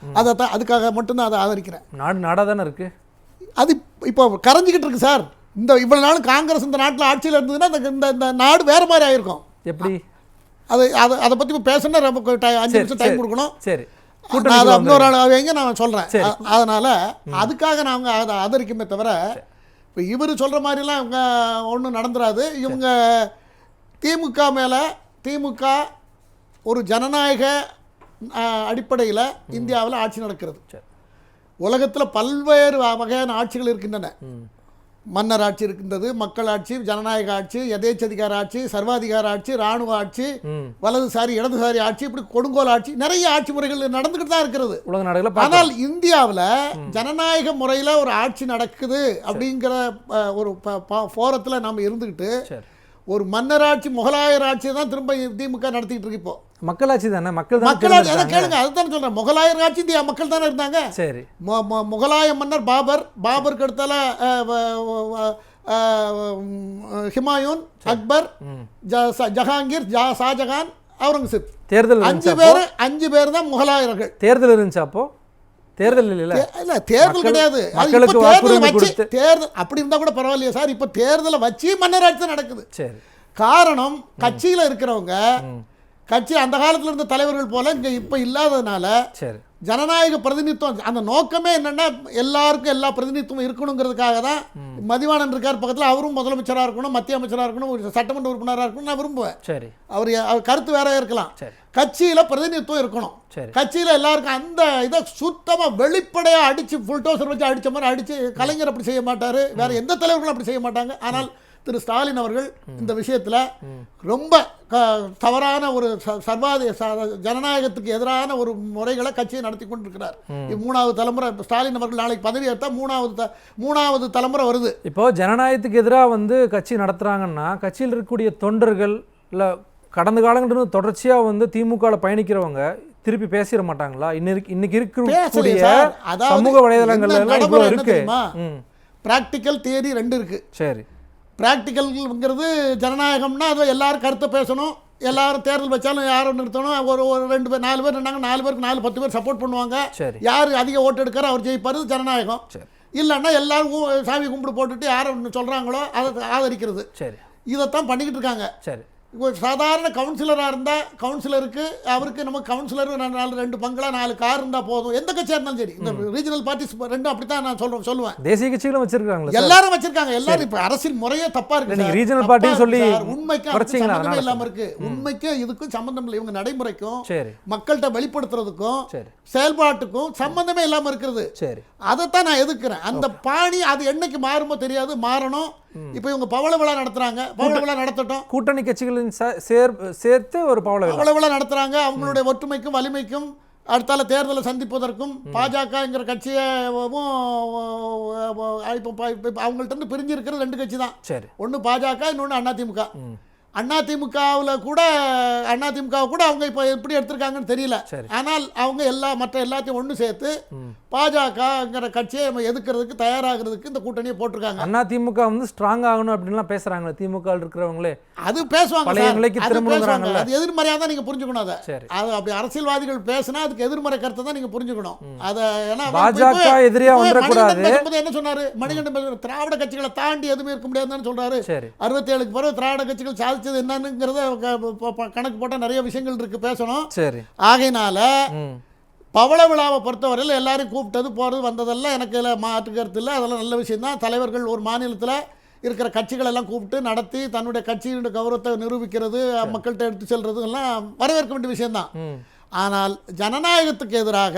அதுக்காக மட்டும்தான் அதை ஆதரிக்கிறேன். நாடாக தானே இருக்குது, அது இப்போ கரைஞ்சிக்கிட்டு இருக்கு சார். இவ்வளவு நாளும் காங்கிரஸ் இந்த நாட்டில் ஆட்சியில் இருந்ததுன்னா இந்த நாடு வேற மாதிரி ஆயிருக்கும். எப்படி அதை பற்றி இப்போ பேசணும்னா ரொம்ப 5 நிமிஷம் டைம் கொடுக்கணும். சரி, அது இன்னொரு ஆள் நான் சொல்கிறேன். அதனால் அதுக்காக நாங்கள் அதை ஆதரிக்குமே தவிர இப்போ இவர் சொல்கிற மாதிரிலாம் இவங்க ஒன்றும் நடந்துடாது. இவங்க திமுக ஒரு ஜனநாயக அடிப்படையில் இந்தியாவில் ஆட்சி நடக்கிறது. உலகத்தில் பல்வேறு வகையான ஆட்சிகள் இருக்கின்றன. மன்னர் ஆட்சி இருக்கின்றது, மக்கள் ஆட்சி, ஜனநாயக ஆட்சி, எதேச்சதிகார ஆட்சி, சர்வாதிகார ஆட்சி, இராணுவ ஆட்சி, வலதுசாரி இடதுசாரி ஆட்சி, இப்படி கொடுங்கோல் ஆட்சி, நிறைய ஆட்சி முறைகள் நடந்துக்கிட்டு தான் இருக்கிறது உலக நாடுகளை. ஆனால் இந்தியாவில் ஜனநாயக முறையில் ஒரு ஆட்சி நடக்குது அப்படிங்கிற ஒரு ஃபோரத்தில் நம்ம இருந்துக்கிட்டு ஒரு மன்னராட்சி முகலாயர் ஆட்சியை தான் திரும்ப திமுக நடத்திட்டு இருக்கு. இப்போ மக்களாட்சி தானே, மக்களாட்சி கேளுங்க, அதுதான் சொல்றேன். முகலாயர் ஆட்சி இந்தியா மக்கள் தானே இருந்தாங்க. சரி, முகலாய மன்னர் பாபருக்கு அடுத்தால ஹுமாயூன், அக்பர், ஜஹாங்கீர், ஷாஜகான், அவுரங்கசீப், தேர்தல் 5 பேர் தான் முகலாயர்கள். தேர்தல் இருந்துச்சு அப்போ? தேர்தல் இல்ல தேர்தல் கிடையாது. தேர்தல் அப்படி இருந்தா கூட பரவாயில்லையா சார்? இப்ப தேர்தலை வச்சு மன்னராட்சி தான் நடக்குது. சரி, காரணம் கட்சியில இருக்கிறவங்க, கட்சி அந்த காலத்துல இருந்த தலைவர்கள் போல இங்க இப்ப இல்லாததுனால சரி, ஜனநாயக பிரதிநிதித்துவம், அந்த நோக்கமே என்னன்னா எல்லாருக்கும் எல்லா பிரதிநிதித்துவம் இருக்கணுங்கிறதுக்காக தான். மதிவாணன் இருக்கார் பக்கத்தில், அவரும் முதலமைச்சராக இருக்கணும், மத்திய அமைச்சராக இருக்கணும், ஒரு சட்டமன்ற உறுப்பினராக இருக்கணும் நான் விரும்புவேன். சரி, அவர் கருத்து வேற இருக்கலாம். கட்சியில பிரதிநிதித்துவம் இருக்கணும். கட்சியில எல்லாருக்கும் அந்த இதை சுத்தமா வெளிப்படையா அடிச்சு புல்டோசர் வச்சு அடிச்ச மாதிரி அடிச்சு, கலைஞர் அப்படி செய்ய மாட்டாரு, வேற எந்த தலைவர்களும் அப்படி செய்ய மாட்டாங்க. ஆனால் திரு ஸ்டாலின் அவர்கள் இந்த விஷயத்தில் ரொம்ப தவறான ஒரு ஜனநாயகத்துக்கு எதிரான ஒரு முறைகளை கட்சியை நடத்தி கொண்டிருக்கிறார். 3வது தலைமுறை ஸ்டாலின் அவர்கள் நாளைக்கு பதவி ஏற்றா 3வது தலைமுறை வருது. இப்போ ஜனநாயகத்துக்கு எதிராக கட்சி நடத்துறாங்கன்னா கட்சியில் இருக்கக்கூடிய தொண்டர்கள் இல்லை கடந்த காலங்கள் தொடர்ச்சியாக திமுகவில் பயணிக்கிறவங்க திருப்பி பேசிட மாட்டாங்களா? இன்னைக்கு இருக்கக்கூடிய சமூக வலைதளங்கள்ல எல்லாம் இருக்கு. பிராக்டிக்கல் தியரி 2 இருக்கு. சரி, பிராக்டிக்கல்ங்கிறது ஜனநாயகம்னா அது எல்லாரும் கருத்தை பேசணும், எல்லாரும் தேர்தல் வச்சாலும் யாரும் நிறுத்தணும், ஒரு 2 பேர் 4 பேர் இருந்தாங்க, 4 பேருக்கு 10 பேர் சப்போர்ட் பண்ணுவாங்க, யார் அதிக ஓட்டு எடுக்கிறாரோ அவர் ஜெயிப்பாரு, ஜனநாயகம். இல்லைன்னா எல்லாரும் சாமி கும்பிடு போட்டுட்டு யார் சொல்றாங்களோ அதை ஆதரிக்கிறது. சரி, இதைத்தான் பண்ணிக்கிட்டு இருக்காங்க. சரி, ஒரு சாதாரண கவுன்சிலராக இருந்தால் கவுன்சிலருக்கு அவருக்கு நம்ம கவுன்சிலர் 2 பங்களா 4 கார் இருந்தால் போதும். எந்த கட்சியாக இருந்தாலும் சரி, இந்த ரீஜனல் பார்ட்டிஸ் 2 அப்படி தான் நான் சொல்லுவேன். தேசிய கட்சிகளும் வச்சிருக்காங்க, எல்லாரும் வச்சிருக்காங்க. எல்லாரும் இப்போ அரசியல் முறையே தப்பா இருக்கு. ரீஜனல் பார்ட்டி சொல்லி உண்மைக்கும் சம்பந்தமே இல்லாம இருக்கு. உண்மைக்கும் இதுக்கும் சம்பந்தம் இல்லை. இவங்க நடைமுறைக்கும் மக்கள்கிட்ட வெளிப்படுத்துறதுக்கும் செயல்பாட்டுக்கும் சம்பந்தமே இல்லாம இருக்கிறது. அதைத்தான் நான் எதிர்க்கிறேன். அந்த பாணி அது என்னைக்கு மாறுமோ தெரியாது, மாறணும். இப்போ இவங்க பவள விழா நடத்துறாங்க, பவள விழா நடத்தட்டும். கூட்டணி கட்சிகளின் சேர்த்து ஒரு பவள விழா நடத்துறாங்க. அவங்களுடைய ஒற்றுமைக்கும் வலிமைக்கும் அடுத்தால தேர்தலை சந்திப்பதற்கும் பாஜகங்கிற கட்சியை அவங்கள்ட்ட இருந்து பிரிஞ்சு இருக்கிறது 2 கட்சி தான். ஒன்று பாஜக, இன்னொன்று அதிமுக. அதிமுகவில் கூட அவங்க இப்போ எப்படி எடுத்திருக்காங்கன்னு தெரியல. ஆனால் அவங்க மற்ற எல்லாத்தையும் ஒன்று சேர்த்து பாஜகங்கிற கட்சியை எதிர்க்கிறதுக்கு தயாராகிறதுக்கு இந்த கூட்டணியை போட்டிருக்காங்க. அதிமுக ஸ்ட்ராங் ஆகணும் அப்படின்லாம் பேசுறாங்க. திமுக இருக்கிறவங்களே அது பேசுவாங்க. அது எதிர்மறையாக தான் நீங்க புரிஞ்சுக்கணும். அது அப்படி அரசியல்வாதிகள் பேசினா அதுக்கு எதிர்மறை கருத்தை தான் நீங்க புரிஞ்சுக்கணும். அதை பாஜக எதிரியா வந்துடக்கூடாது. என்ன சொன்னாரு மணிகண்டன்? திராவிட கட்சிகளை தாண்டி எதுவுமே இருக்க முடியாதுன்னு சொல்றாரு. 67க்கு பிறகு திராவிட கட்சிகள் சாதிச்சது என்னங்கிறத கணக்கு போட்டா நிறைய விஷயங்கள் இருக்கு பேசணும். ஆகையினால பவள விழாவை பொறுத்தவரையில் எல்லாரும் கூப்பிட்டது போகிறது வந்ததெல்லாம் எனக்கு இதில் மாற்று கருத்து இல்லை. அதெல்லாம் நல்ல விஷயம்தான். தலைவர்கள் ஒரு மாநிலத்தில் இருக்கிற கட்சிகள் எல்லாம் கூப்பிட்டு நடத்தி தன்னுடைய கட்சியினுடைய கௌரவத்தை நிரூபிக்கிறது, மக்கள்கிட்ட எடுத்து செல்றது எல்லாம் வரவேற்க வேண்டிய விஷயம்தான். ஆனால் ஜனநாயகத்துக்கு எதிராக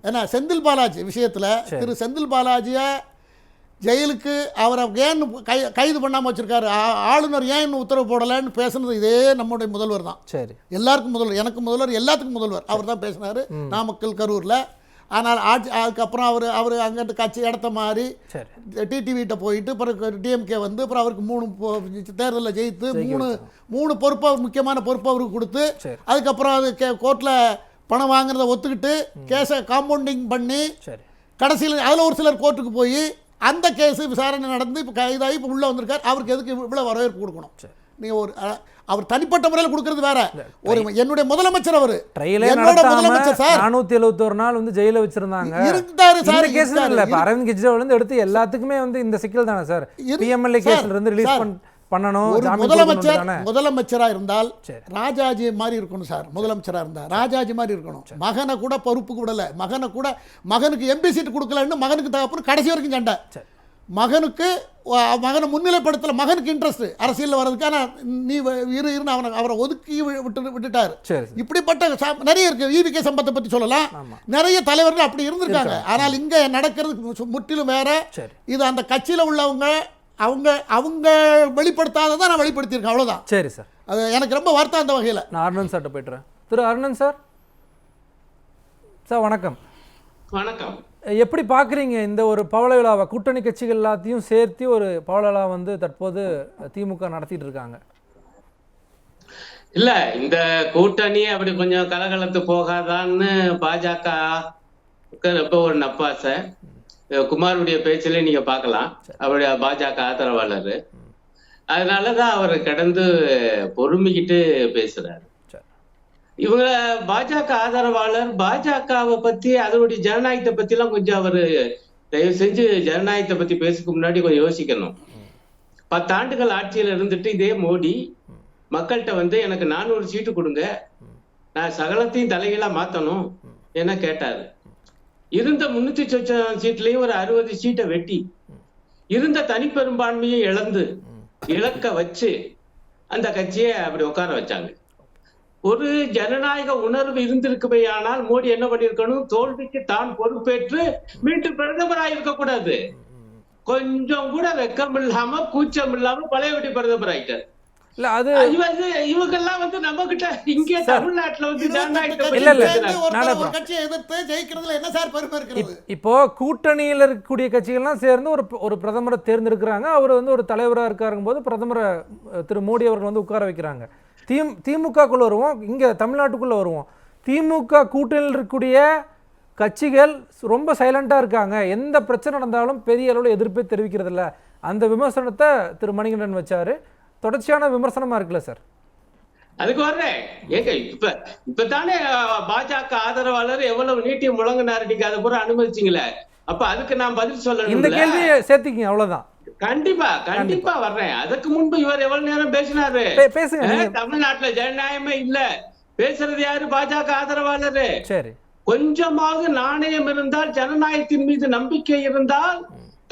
என்ன செந்தில் பாலாஜி விஷயத்தில் திரு செந்தில் பாலாஜியை ஜெயிலுக்கு அவரை ஏன் கைது பண்ணாமல் வச்சிருக்காரு, ஆளுநர் ஏன் உத்தரவு போடலைன்னு பேசுனது இதே நம்முடைய முதல்வர் தான். சரி, எல்லாருக்கும் முதல்வர், எனக்கு முதல்வர், எல்லாத்துக்கும் முதல்வர் அவர் தான் பேசினார் நாமக்கல் கரூரில். ஆனால் அதுக்கப்புறம் அவர் அங்கிட்டு கட்சி இடத்த மாறி டிடிவிட்ட போயிட்டு பிறகு டிஎம்கே வந்து அப்புறம் அவருக்கு 3 தேர்தலில் ஜெயித்து 3 பொறுப்பு, முக்கியமான பொறுப்பு அவருக்கு கொடுத்து அதுக்கப்புறம் அது கோர்ட்டில் பணம் வாங்குறத ஒத்துக்கிட்டு கேஸை காம்பவுண்டிங் பண்ணி கடைசியில் அதில் ஒரு சிலர் கோர்ட்டுக்கு போய் அந்த கேஸ் விசாரணை நடந்து இப்போ கைதாகி இப்போ உள்ளே வந்திருக்கார். அவருக்கு எதுக்கு இவ்வளோ வரவேற்பு கொடுக்கணும்? நீங்கள் ஒரு அவர் தனிப்பட்ட முறையில் கொடுக்கறது வேற. ஒரு என்னுடைய முதலமைச்சர் அவர் என்னோட முதலமைச்சர் சார் 471 நாள் வந்து ஜெயில வச்சிருந்தாங்க. இருந்தாரு சார். கேஸ் இல்ல, அரவிந்த் கெஜ்ரிவால் வந்து எடுத்து எல்லாத்துக்குமே வந்து இந்த சிக்கல் தானே சார். பிஎம்எல்ஏ கேஸ்ல இருந்து ரிலீஸ் பண்ணணும். ஒரு முதலமைச்சரா இருந்தால் ராஜாஜி மாதிரி இருக்கணும் சார். முதலமைச்சரா இருந்தா ராஜாஜி மாதிரி இருக்கணும். மகனை கூட பொறுப்பு விடல, மகனுக்கு எம்பி சீட் கொடுக்கலன்னு மகனுக்கு தகப்பன்னு கடைசி வரைக்கும் சண்டை. மகனை முன்னிலைப்படுத்தல, மகனுக்கு இன்ட்ரெஸ்ட் அரசியல் வர்றதுக்கு. ஆனால் நீ இரு அவரை ஒதுக்கி விட்டுட்டார். இப்படிப்பட்ட நிறைய இருக்கு. ஈவிகே சம்பத்தை பற்றி சொல்லலாம், நிறைய தலைவர்கள் அப்படி இருந்திருக்காங்க. ஆனால் இங்க நடக்கிறது முற்றிலும் வேற. இது அந்த கட்சியில் உள்ளவங்க அவங்க வெளிப்படுத்தாதான் நான் வெளிப்படுத்தியிருக்கேன், அவ்வளோதான். சரி சார், அது எனக்கு ரொம்ப வருத்தம். அந்த வகையில் நான் அருணன் சார்ட்ட போய்ட்டுறேன். திரு அருணன் சார், வணக்கம். வணக்கம். எப்படி பார்க்குறீங்க இந்த ஒரு பவள விழாவை? கூட்டணி கட்சிகள் எல்லாத்தையும் சேர்த்து ஒரு பவள விழா வந்து தற்போது திமுக நடத்திட்டு இருக்காங்க. இல்ல, இந்த கூட்டணி அப்படி கொஞ்சம் கலகலத்து போகாதான்னு பாஜக ரொம்ப ஒரு நப்பாசை. குமாருடைய பேச்சிலே நீங்க பார்க்கலாம், அவருடைய பாஜக ஆதரவாளர். அதனாலதான் அவர் கடந்து பொறுமிக்கிட்டு பேசுறாரு. இவங்க பாஜக ஆதரவாளர் பாஜகவை பத்தி அதனுடைய ஜனநாயகத்தை பத்தி எல்லாம் கொஞ்சம் அவரு தயவு செஞ்சு ஜனநாயகத்தை பத்தி பேசுக்கு முன்னாடி கொஞ்சம் யோசிக்கணும். 10 ஆண்டுகள் ஆட்சியில இருந்துட்டு இதே மோடி மக்கள்கிட்ட வந்து எனக்கு 400 சீட்டு கொடுங்க, நான் சகலத்தையும் தலைகீழா மாத்தணும் என கேட்டாரு. இருந்த 300 சீட்லயும் ஒரு 60 சீட்டை வெட்டி இருந்த தனிப்பெரும்பான்மையை இழக்க வச்சு அந்த கட்சியை அப்படி உட்கார வச்சாங்க. ஒரு ஜனநாயக உணர்வு இருந்திருக்குமே, ஆனால் மோடி என்ன பண்ணிருக்கணும்? தோல்விக்கு தான் பொறுப்பேற்று மீண்டும் பிரதமராக இருக்க கூடாது. கொஞ்சம் கூட வெக்கம் இல்லாம கூச்சம் இல்லாம பழையபடி பிரதமர் ஆயிட்டார். இல்ல அது இவங்கெல்லாம் வந்து நம்ம கிட்ட இங்கே தமிழ்நாட்டுல வந்து இப்போ கூட்டணியில இருக்கக்கூடிய கட்சிகள்லாம் சேர்ந்து ஒரு பிரதமரை தேர்ந்தெடுக்கிறாங்க. அவர் வந்து ஒரு தலைவராக இருக்காருங்க போது பிரதமரை திரு மோடி அவர்கள் வந்து உட்கார வைக்கிறாங்க. திமுகக்குள்ள வருவோம், இங்க தமிழ்நாட்டுக்குள்ள வருவோம். திமுக கூட்டணியில் இருக்கக்கூடிய கட்சிகள் ரொம்ப சைலண்டா இருக்காங்க. எந்த பிரச்சனை நடந்தாலும் பெரிய அளவில் எதிர்ப்பே தெரிவிக்கிறது இல்லை. அந்த விமர்சனத்தை திரு மணிகண்டன் வச்சாரு. தொடர்ச்சியான விமர்சனமா இருக்குல்ல சார்? அதுக்கு வர்றேன். ஏங்க இப்பதானே பாஜக ஆதரவாளர் எவ்வளவு நீட்டி முழங்கினாரு, நீங்க அதை பூரா அனுமதிச்சீங்களே. அப்ப அதுக்கு நான் பதில் சொல்லணும். இந்த கேள்வியை சேர்த்துக்கிங்க, அவ்வளவுதான். கண்டிப்பா வர்றேன். அதுக்கு முன்பு இவர் எவ்வளவு நேரம் பேசினாரு? பேசுங்க. தமிழ்நாட்டுல ஜனநாயகமே இல்ல. பேசுறது யாரு? பாஜக ஆதரவாளரு. சரி, கொஞ்சமாக நாணயம் இருந்தால், ஜனநாயகத்தின் மீது நம்பிக்கை இருந்தால்,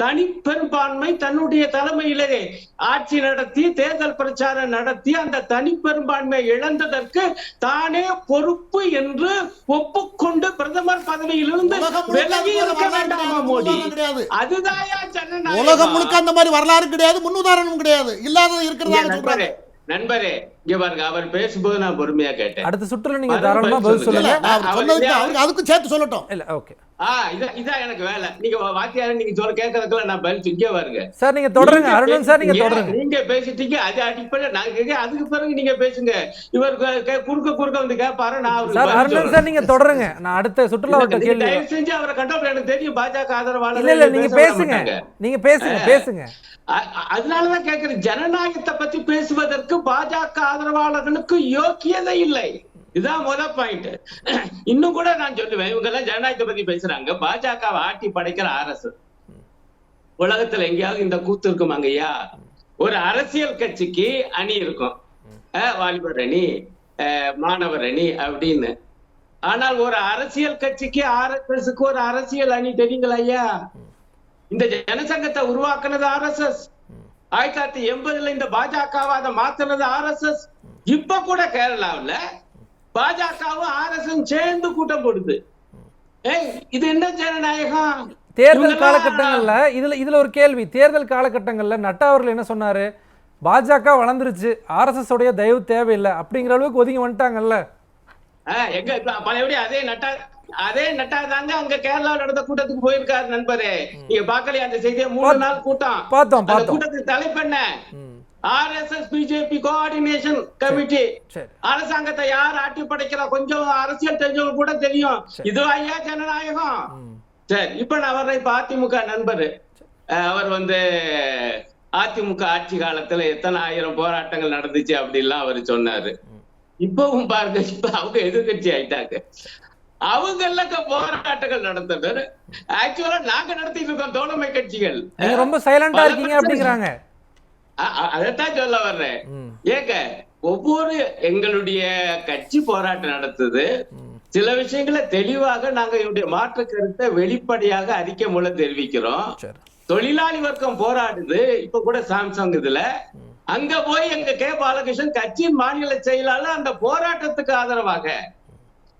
தனிப்பெரும்பான்மை தன்னுடைய தலைமையிலே ஆட்சி நடத்தி தேர்தல் பிரச்சாரம் நடத்தி அந்த தனிப்பெரும்பான்மை இழந்ததற்கு தானே பொறுப்பு என்று ஒப்புக்கொண்டு பிரதமர் பதவியிலிருந்து விலகி இருக்க வேண்டாமா மோடி? அதுதான் ஜனநாயகம். உலகம் முழுக்க அந்த மாதிரி வரலாறு கிடையாது, முன்னுதாரணம் கிடையாது, இல்லாதது இருக்கிறதா? நண்பரே, இங்க பாருங்க, அவர் பேசும்போது நான் பொறுமையா கேட்டேன். அடுத்த சுற்றுல நீங்க தாராளமா பதில் சொல்லுங்க. அதுக்கு சேர்த்து சொல்லட்டும். இல்ல, ஓகே. இதான் எனக்கு வேலை. நீங்க வாத்தியார நீங்க சொல்ல கேட்கறதுக்குள்ள நான் பதில் இங்கே வருங்க சார். நீங்க தொடருங்க அருணன் சார், நீங்க தொடருங்க. நீங்க பேசிட்டீங்க, அது அடிப்படை நான் கேட்க, அதுக்கு பிறகு நீங்க பேசுங்க. இவர் குறுக்க வந்து கேட்பாரு. நான் சார் அருணன் சார் நீங்க தொடருங்க. நான் அடுத்த சுற்றுலா கேள்வி தயவு செஞ்சு அவரை கண்டோம். எனக்கு தெரியும் பாஜக ஆதரவாளர். இல்ல நீங்க பேசுங்க, நீங்க பேசுங்க. அதனாலதான் கேட்கிறேன், ஜனநாயகத்தை பத்தி பேசுவதற்கு பாஜக ஆதரவாளர்களுக்கு யோக்கியதை இல்லை. இதுதான் முதல் பாயிண்ட். இன்னும் கூட நான் சொல்லுவேன், இவங்க எல்லாம் ஜனநாயகத்தை பத்தி பேசுறாங்க. பாஜக ஆட்டி படைக்கிற RSS. உலகத்துல எங்கேயாவது இந்த கூத்து இருக்குமாங்க ஐயா? ஒரு அரசியல் கட்சிக்கு அணி இருக்கும், வாலிபர் அணி, மாணவர் அணி அப்படின்னு. ஆனால் ஒரு அரசியல் கட்சிக்கு RSSக்கு ஒரு அரசியல் அணி தெரியுங்களா ஐயா? இந்த ஜனசங்கத்தை உருவாக்குனது RSS. 1980 இந்த பாஜகவை அதை மாத்தினது RSS. இப்ப கூட கேரளாவில் பாஜகவும் RSS சேர்ந்து கூட்டம் போடுது. இது என்ன ஜனநாயகம்? தேர்தல் காலகட்டங்கள்ல இதுல ஒரு கேள்வி. தேர்தல் காலகட்டங்கள்ல நட்டா அவர்கள் என்ன சொன்னாரு? பாஜக வளர்ந்துருச்சு, RSS உடைய தயவு தேவையில்லை அப்படிங்கிற அளவுக்கு ஒதுங்கி வந்துட்டாங்கல்ல. எங்க பழையபடி அதே நட்டா தாங்க அங்க கேரளாவில் நடந்த கூட்டத்துக்கு போயிருக்காரு. நண்பரே, நீங்க பாக்கலையா அந்த செய்தியை? 3 நாள் கூட்டம் பார்த்தோம். கூட்டத்துக்கு தலைப்பெண்ண RSS பிஜேபி கோஆர்டினேஷன் கமிட்டி. அரசாங்கத்தை யார் ஆட்டி படைக்கிறா? கொஞ்சம் அரசியல் தெரிஞ்சவங்க கூட தெரியும். இது ஐயா ஜனநாயகம். சரி, இப்ப நான் வர்றேன். இப்ப அதிமுக நண்பரு அவர் வந்து அதிமுக ஆட்சி காலத்துல எத்தனை ஆயிரம் போராட்டங்கள் நடந்துச்சு அப்படிலாம் அவர் சொன்னாரு. இப்பவும் பாருங்க, இப்ப அவங்க எதிர்கட்சி ஆயிட்டாங்க. அவங்க எல்லாம் போராட்டங்கள் நடத்தினர். ஆக்சுவலா நாங்க நடத்திட்டு இருக்கோம் தோழமை கட்சிகள். நீங்க ரொம்ப சைலண்டா இருக்கீங்க அப்படிங்கிறாங்க. அதைத்தான் சொல்ல வர்றேன். ஏங்க, ஒவ்வொரு எங்களுடைய கட்சி போராட்டம் நடத்துது. சில விஷயங்களை தெளிவாக நாங்க என்னுடைய மாற்று கருத்தை வெளிப்படையாக அறிக்கை மூலம் தெரிவிக்கிறோம். தொழிலாளி வர்க்கம் போராடுது. இப்ப கூட சாம்சங் இதுல அங்க போய் எங்க கே. பாலகிருஷ்ணன் கட்சியின் மாநில செயலாளர் அந்த போராட்டத்துக்கு ஆதரவாக,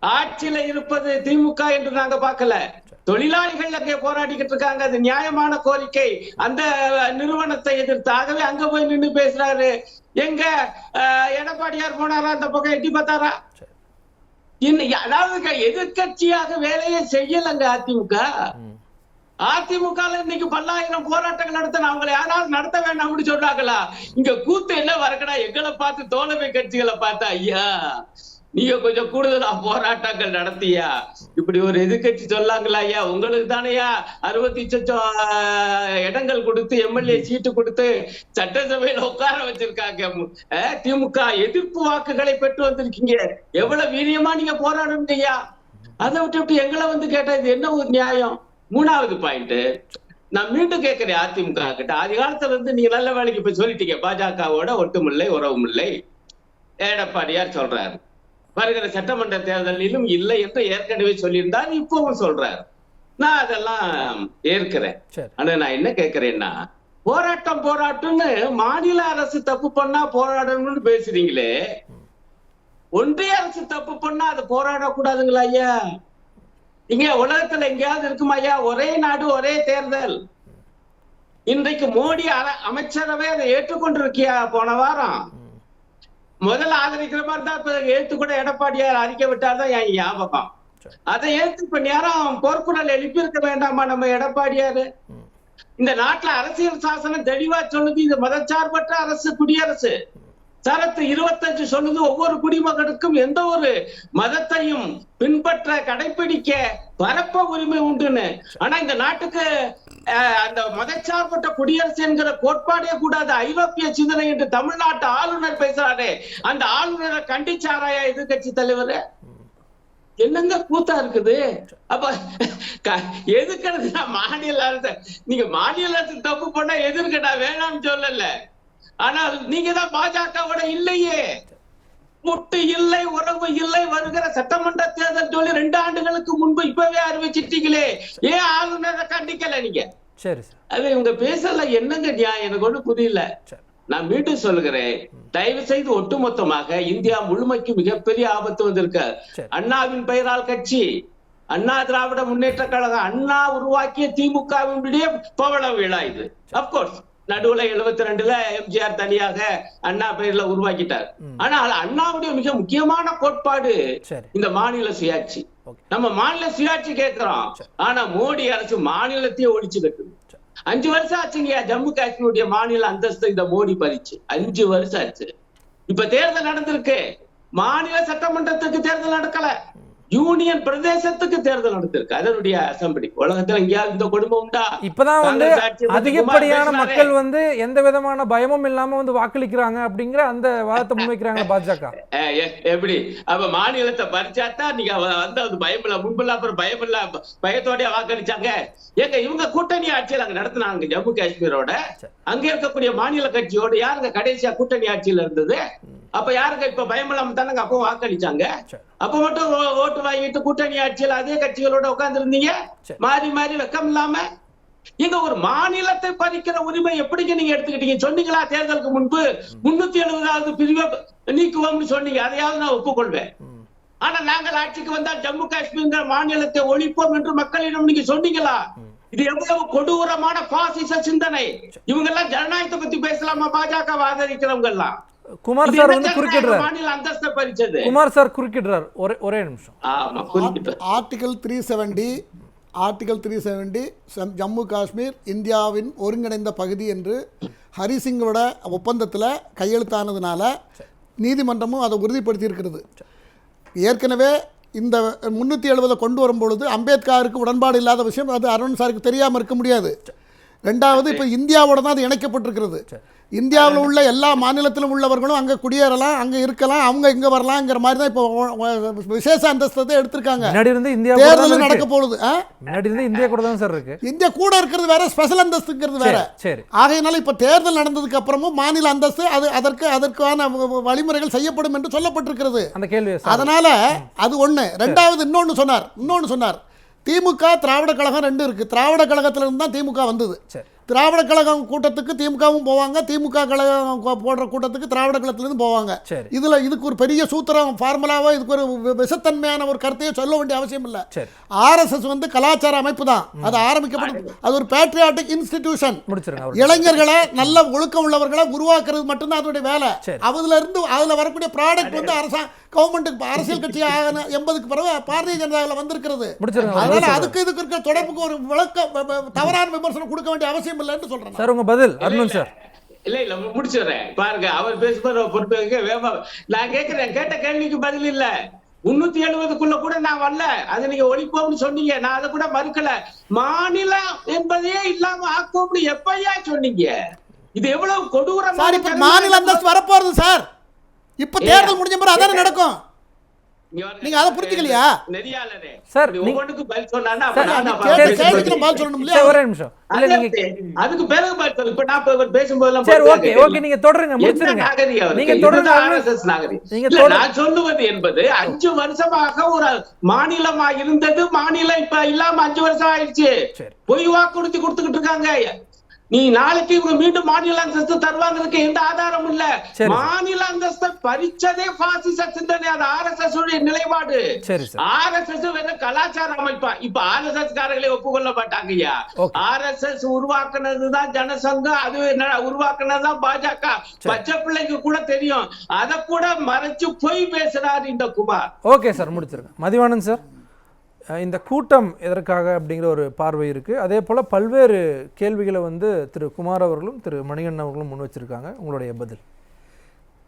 ஆட்சியில இருப்பது திமுக என்று நாங்க பார்க்கல, தொழிலாளிகள் அங்கே போராடிக்கிட்டு இருக்காங்க, அது நியாயமான கோரிக்கை, அந்த நிறுவனத்தை எதிர்த்து. ஆகவே அங்க போய் நின்று பேசுறாரு. எங்க எடப்பாடியார் போனாரா அந்த பக்கம் எட்டி பார்த்தாரா? அதாவது எதிர்கட்சியாக வேலையை செய்யலங்க அதிமுக. அதிமுக இன்னைக்கு பல்லாயிரம் போராட்டங்கள் நடத்த அவங்களை யாராவது நடத்த வேண்டாம் அப்படின்னு சொல்றாங்களா? இங்க கூத்து என்ன வரக்கடா, எங்களை பார்த்து தோழமை கட்சிகளை பார்த்தா, ஐயா நீங்க கொஞ்சம் கூடுதலா போராட்டங்கள் நடத்தியா, இப்படி ஒரு எதிர்கட்சி சொல்லாங்களா? ஐயா உங்களுக்கு தானையா 60 இடங்கள் கொடுத்து எம்எல்ஏ சீட்டு கொடுத்து சட்டசபையில உட்கார வச்சிருக்காங்க. திமுக எதிர்ப்பு வாக்குகளை பெற்று வந்திருக்கீங்க. எவ்வளவு வீரியமா நீங்க போராடுங்க ஐயா. அதை விட்டு எங்களை வந்து கேட்டா இது என்ன ஒரு நியாயம்? மூணாவது பாயிண்ட் நான் மீண்டும் கேட்கிறேன் அதிமுக கிட்ட. ஆதி காலத்துல இருந்து நீங்க நல்ல வேலைக்கு போய் சொல்லிட்டீங்க, பாஜகவோட ஒட்டுமில்லை உறவுமில்லை. எடப்பாடியார் சொல்றாரு, வருகிற சட்டமன்ற தேர்தலிலும் இல்லை என்று ஏற்கனவே சொல்லியிருந்தார், இப்பவும் சொல்றாரு. நான் அதெல்லாம் ஏற்கிறேன். ஆனா நான் என்ன கேட்கிறேன்னா, போராட்டம்னு மாநில அரசு தப்பு பண்ணா போராடணும்னு பேசுறீங்களே, ஒன்றிய அரசு தப்பு பண்ணா அது போராடக்கூடாதுங்களா ஐயா? இங்க உலகத்துல எங்கேயாவது இருக்குமா ஐயா ஒரே நாடு ஒரே தேர்தல்? இன்றைக்கு மோடி அமைச்சரவை அதை ஏற்றுக்கொண்டிருக்கியா? போன வாரம் முதல்ல ஆதரிக்கிற மாதிரி தான் இப்ப ஏத்து கூட எடப்பாடியார் அறிக்கை விட்டார்தான் என் ஞாபகம். அதை ஏத்து இப்ப நேரம் போர்க்குரல் எழுப்பி இருக்க வேண்டாமா நம்ம எடப்பாடியாரு? இந்த நாட்டுல அரசியல் சாசனம் தெளிவா சொல்லுது, இது மதச்சார்பற்ற அரசு, குடியரசு. சரத்து 25 சொல்லுது, ஒவ்வொரு குடிமகனுக்கும் எந்த ஒரு மதத்தையும் பின்பற்ற, கடைபிடிக்க, பரப்ப உரிமை உண்டுன்னு. ஆனா இந்த நாட்டுக்கு அந்த மதச்சார்பற்ற குடியரசு என்கிற கோட்பாடே கூடாது, ஐரோப்பிய சிந்தனை என்று தமிழ்நாட்டு ஆளுநர் பேசுறாரு. அந்த ஆளுநரை கண்டிச்சாராயா எதிர்கட்சி தலைவர்? என்னங்க கூத்தா இருக்குது? அப்ப எதுக்கிறது? மாநில அரசு, நீங்க மாநில அரசு தப்பு பண்ணா எதிர்க்கடா, வேணாம்னு சொல்லல. ஆனால் நீங்க தான் பாஜகவோட இல்லையே, முட்டு இல்லை, உறவு இல்லை. வருகிற சட்டமன்ற தேர்தல் சொல்லி 2 ஆண்டுகளுக்கு முன்பு இப்பவே அறிவிச்சிட்டீங்களே, ஏன் ஆளுநரை கண்டிக்கல நீங்க? சரி, அது இவங்க பேசல. என்னங்க நியாயம்? எனக்கு ஒண்ணு புரியல. நான் மீண்டும் சொல்கிறேன், தயவு செய்து ஒட்டுமொத்தமாக இந்தியா முழுமைக்கு மிகப்பெரிய ஆபத்து வந்திருக்கு. அண்ணாவின் பெயரால் கட்சி, அண்ணா திராவிட முன்னேற்ற கழகம், அண்ணா உருவாக்கிய திமுகவினுடைய பவள விழா இது. அப்கோர்ஸ் நடுவுல 72ல எம்ஜிஆர் தனியாக அண்ணா பெயர்ல உருவாக்கிட்டார். ஆனால் அண்ணாவுடைய மிக முக்கியமான கோட்பாடு இந்த மாநில சுயாட்சி. நம்ம மாநில சுயாட்சி கேட்கிறோம், ஆனா மோடி அரசு மாநிலத்தையே ஒழிச்சு கட்டுது. 5 வருஷம் ஆச்சுங்க ஜம்மு காஷ்மீருடைய மாநில அந்தஸ்து இந்த மோடி பறிச்சு. 5 வருஷம் ஆச்சு. இப்ப தேர்தல் நடந்திருக்கு, மாநில சட்டமன்றத்துக்கு தேர்தல் நடக்கல, யூனியன் பிரதேசத்துக்கு தேர்தல் நடத்திருக்கு. அதனுடைய அசம்பிளி. உலகத்துல எங்கேயாவது இந்த குடும்பம் உண்டா? இப்பதான் வந்து அதிகப்படியான மக்கள் வந்து எந்த விதமான பயமும் இல்லாம வந்து வாக்களிக்கிறாங்க அப்படிங்கிற அந்த வாதத்தை முன்வைக்கிறாங்க பாஜக. எப்படி அப்ப மாநிலத்தை பறிச்சாத்தான் நீங்க வந்து அது பயம் இல்ல, முன்புல அப்புறம் பயம் இல்ல, பயத்தோடய வாக்களிச்சாங்க. ஏங்க இவங்க கூட்டணி ஆட்சியில் அங்க நடத்தினாங்க ஜம்மு காஷ்மீரோட. அங்க இருக்கக்கூடிய மாநில கட்சியோட யாருங்க கடைசியா கூட்டணி ஆட்சியில இருந்தது? அப்ப யாருங்க இப்ப பயம் இல்லாம தானங்க அப்போ வாக்களிச்சாங்க. அப்ப மட்டும் ஓட்டு வாங்கிட்டு கூட்டணி ஆட்சியில் அதே கட்சிகளோட உட்கார்ந்து இருந்தீங்க, மாறி மாறி வெக்கம் இல்லாம. இங்க ஒரு மாநிலத்தை பறிக்கிற உரிமை எப்படிங்க நீங்க எடுத்துக்கிட்டீங்க? சொன்னீங்களா தேர்தலுக்கு முன்பு 370வது பிரிவை நீக்குவோம்னு சொன்னீங்க, அதையாவது நான் ஒப்புக்கொள்வேன். ஆனா நாங்கள் ஆட்சிக்கு வந்தால் ஜம்மு காஷ்மீர் மாநிலத்தை ஒழிப்போம் என்று மக்களிடம் நீங்க சொன்னீங்களா? இது எவ்வளவு கொடூரமான பாசிச சிந்தனை. இவங்க எல்லாம் ஜனநாயகத்தை பத்தி பேசலாமா? பாஜக ஆதரிக்கிறவங்க எல்லாம். குமார் சார் வந்து குறுக்கிடுறார். மாநில அந்தஸ்தை பறிச்சது. குமார் சார் குறுக்கிடுறார். ஒரே நிமிஷம். ஆர்டிகல் 370 ஜம்மு காஷ்மீர் இந்தியாவின் ஒருங்கிணைந்த பகுதி என்று ஹரிசிங்கோட ஒப்பந்தத்தில் கையெழுத்தானதுனால நீதிமன்றமும் அதை உறுதிப்படுத்தி இருக்கிறது. ஏற்கனவே இந்த 370 கொண்டு வரும்பொழுது அம்பேத்கருக்கு உடன்பாடு இல்லாத விஷயம் அது அருண் சாருக்கு தெரியாமல் இருக்க முடியாது. ரெண்டாவது இப்போ இந்தியாவோட தான் அது இணைக்கப்பட்டிருக்கிறது. இந்தியாவில் உள்ள எல்லா மாநிலத்திலும் உள்ளவர்களும் அங்கே குடியேறலாம், அங்கே இருக்கலாம், அவங்க இங்கே வரலாங்கிற மாதிரி தான் இப்போ விசேஷ அந்தஸ்தை எடுத்திருக்காங்க. முன்னாடி இருந்து இந்தியா தேர்தல் நடக்க போகுது. முன்னாடி இருந்து இந்தியா கூட தான் சார் இருக்கு. இந்தியா கூட இருக்கிறது வேற, ஸ்பெஷல் அந்தஸ்துங்கிறது வேற. சரி. ஆகையினால இப்போ தேர்தல் நடந்ததுக்கு அப்புறமும் மாநில அந்தஸ்து அதற்கான வழிமுறைகள் செய்யப்படும் என்று சொல்லப்பட்டிருக்கிறது. அந்த கேள்வி அதனால அது ஒன்று. ரெண்டாவது இன்னொன்று சொன்னார். திமுக திராவிட கழகம் 2 இருக்கு. திராவிட கழகத்திலிருந்து தான் திமுக வந்தது. திராவிட கழகம் கூட்டத்துக்கு திமுகவும் போவாங்க, திமுக கழகம் போடுற கூட்டத்துக்கு திராவிட கழகத்திலிருந்து போவாங்க. இதுக்கு ஒரு பெரிய சூத்திரம் ஃபார்முலாவோ இதுக்கு ஒரு விஷத்தன்மையான ஒரு கருத்தையோ சொல்ல வேண்டிய அவசியம் இல்லை. ஆர்எஸ்எஸ் வந்து கலாச்சார அமைப்பு தான். அது ஆரம்பிக்கப்பட்டது, அது ஒரு பேட்ரியாட்டிக் இன்ஸ்டிடியூஷன். இளைஞர்களை நல்ல ஒழுக்கம் உள்ளவர்களை உருவாக்குறது மட்டும்தான் அதனுடைய வேலை. அதுல வரக்கூடிய ப்ராடக்ட் வந்து கவர்மெண்ட்டுக்கு அரசியல் கட்சி 80க்கு பிறகு பாரதிய ஜனதாவில் வந்திருக்கிறது. அதனால அதுக்கு இதுக்கு இருக்கிற தொடர்புக்கு ஒரு தவறான விமர்சனம் கொடுக்க வேண்டிய அவசியம் இல்லைன்னு சொல்றேன் சார். உங்க பதில் அருண் சார். இல்ல முடிச்சிடுறேன் பாருங்க. அவர் பேசும்போது பொறுப்பு நான் கேட்ட கேள்விக்கு பதில் இல்ல. 370க்குள்ள கூட நான் வரல. அது நீங்க ஒழிப்போம்னு சொன்னீங்க, நான் அதை கூட மறுக்கல. மாநிலம் என்பதே இல்லாம ஆக்கும்னு எப்பயா சொன்னீங்க? இது எவ்வளவு கொடூரம். மாநில அந்தஸ்து வரப்போறது சார். இப்ப தேர்தல் முடிஞ்ச பிறகு அதானே நடக்கும். நீங்க அதை புரிஞ்சுக்கலையா சார்? ஒவ்வொன்றுக்கு பதில் சொன்னா ஒரே நிமிஷம். அதுக்கு பிறகு பதில் சொல்லு. இப்ப நான் பேசும்போதெல்லாம் சரி, ஓகே ஓகே, நீங்க தொடருங்க, முடிச்சிருங்க. நீங்க தொடருங்க. நான் சொல்லுவது என்பது 5 வருஷமாக ஒரு மாநிலமா இருந்தது, மாநிலம் இப்ப இல்லாம 5 வருஷம் ஆயிடுச்சு. பொய் வாக்குறுதி கொடுத்துக்கிட்டு இருக்காங்க. நீ நாளைக்கு இவங்க மீண்டும் மாநில அந்தஸ்து தருவாங்கிறதுக்கு எந்த ஆதாரமும் இல்ல. மாநில அந்தஸ்தை பறிச்சதே பாசிச சிந்தனை. அது ஆர்எஸ்எஸ் உடைய நிலைப்பாடு. ஆர்எஸ்எஸ் வேற கலாச்சார அமைப்பா. இப்ப ஆர்எஸ்எஸ் காரர்களே ஒப்புக்கொள்ள மாட்டாங்கய்யா. ஆர்எஸ்எஸ் உருவாக்குனதுதான் ஜனசங்கம், அது உருவாக்குனதுதான் பாஜக. பச்சை பிள்ளைக்கு கூட தெரியும். அதை கூட மறைச்சு பொய் பேசுறாரு இந்த குமார். ஓகே சார், முடிச்சிருக்கேன். மதிவாணன் சார், இந்த கூட்டம் எதற்காக அப்படிங்கிற ஒரு பார்வை இருக்குது. அதே போல் பல்வேறு கேள்விகளை வந்து திரு குமார் அவர்களும் திரு மணிகண்டன் அவர்களும் முன் வச்சிருக்காங்க. உங்களுடைய பதில்?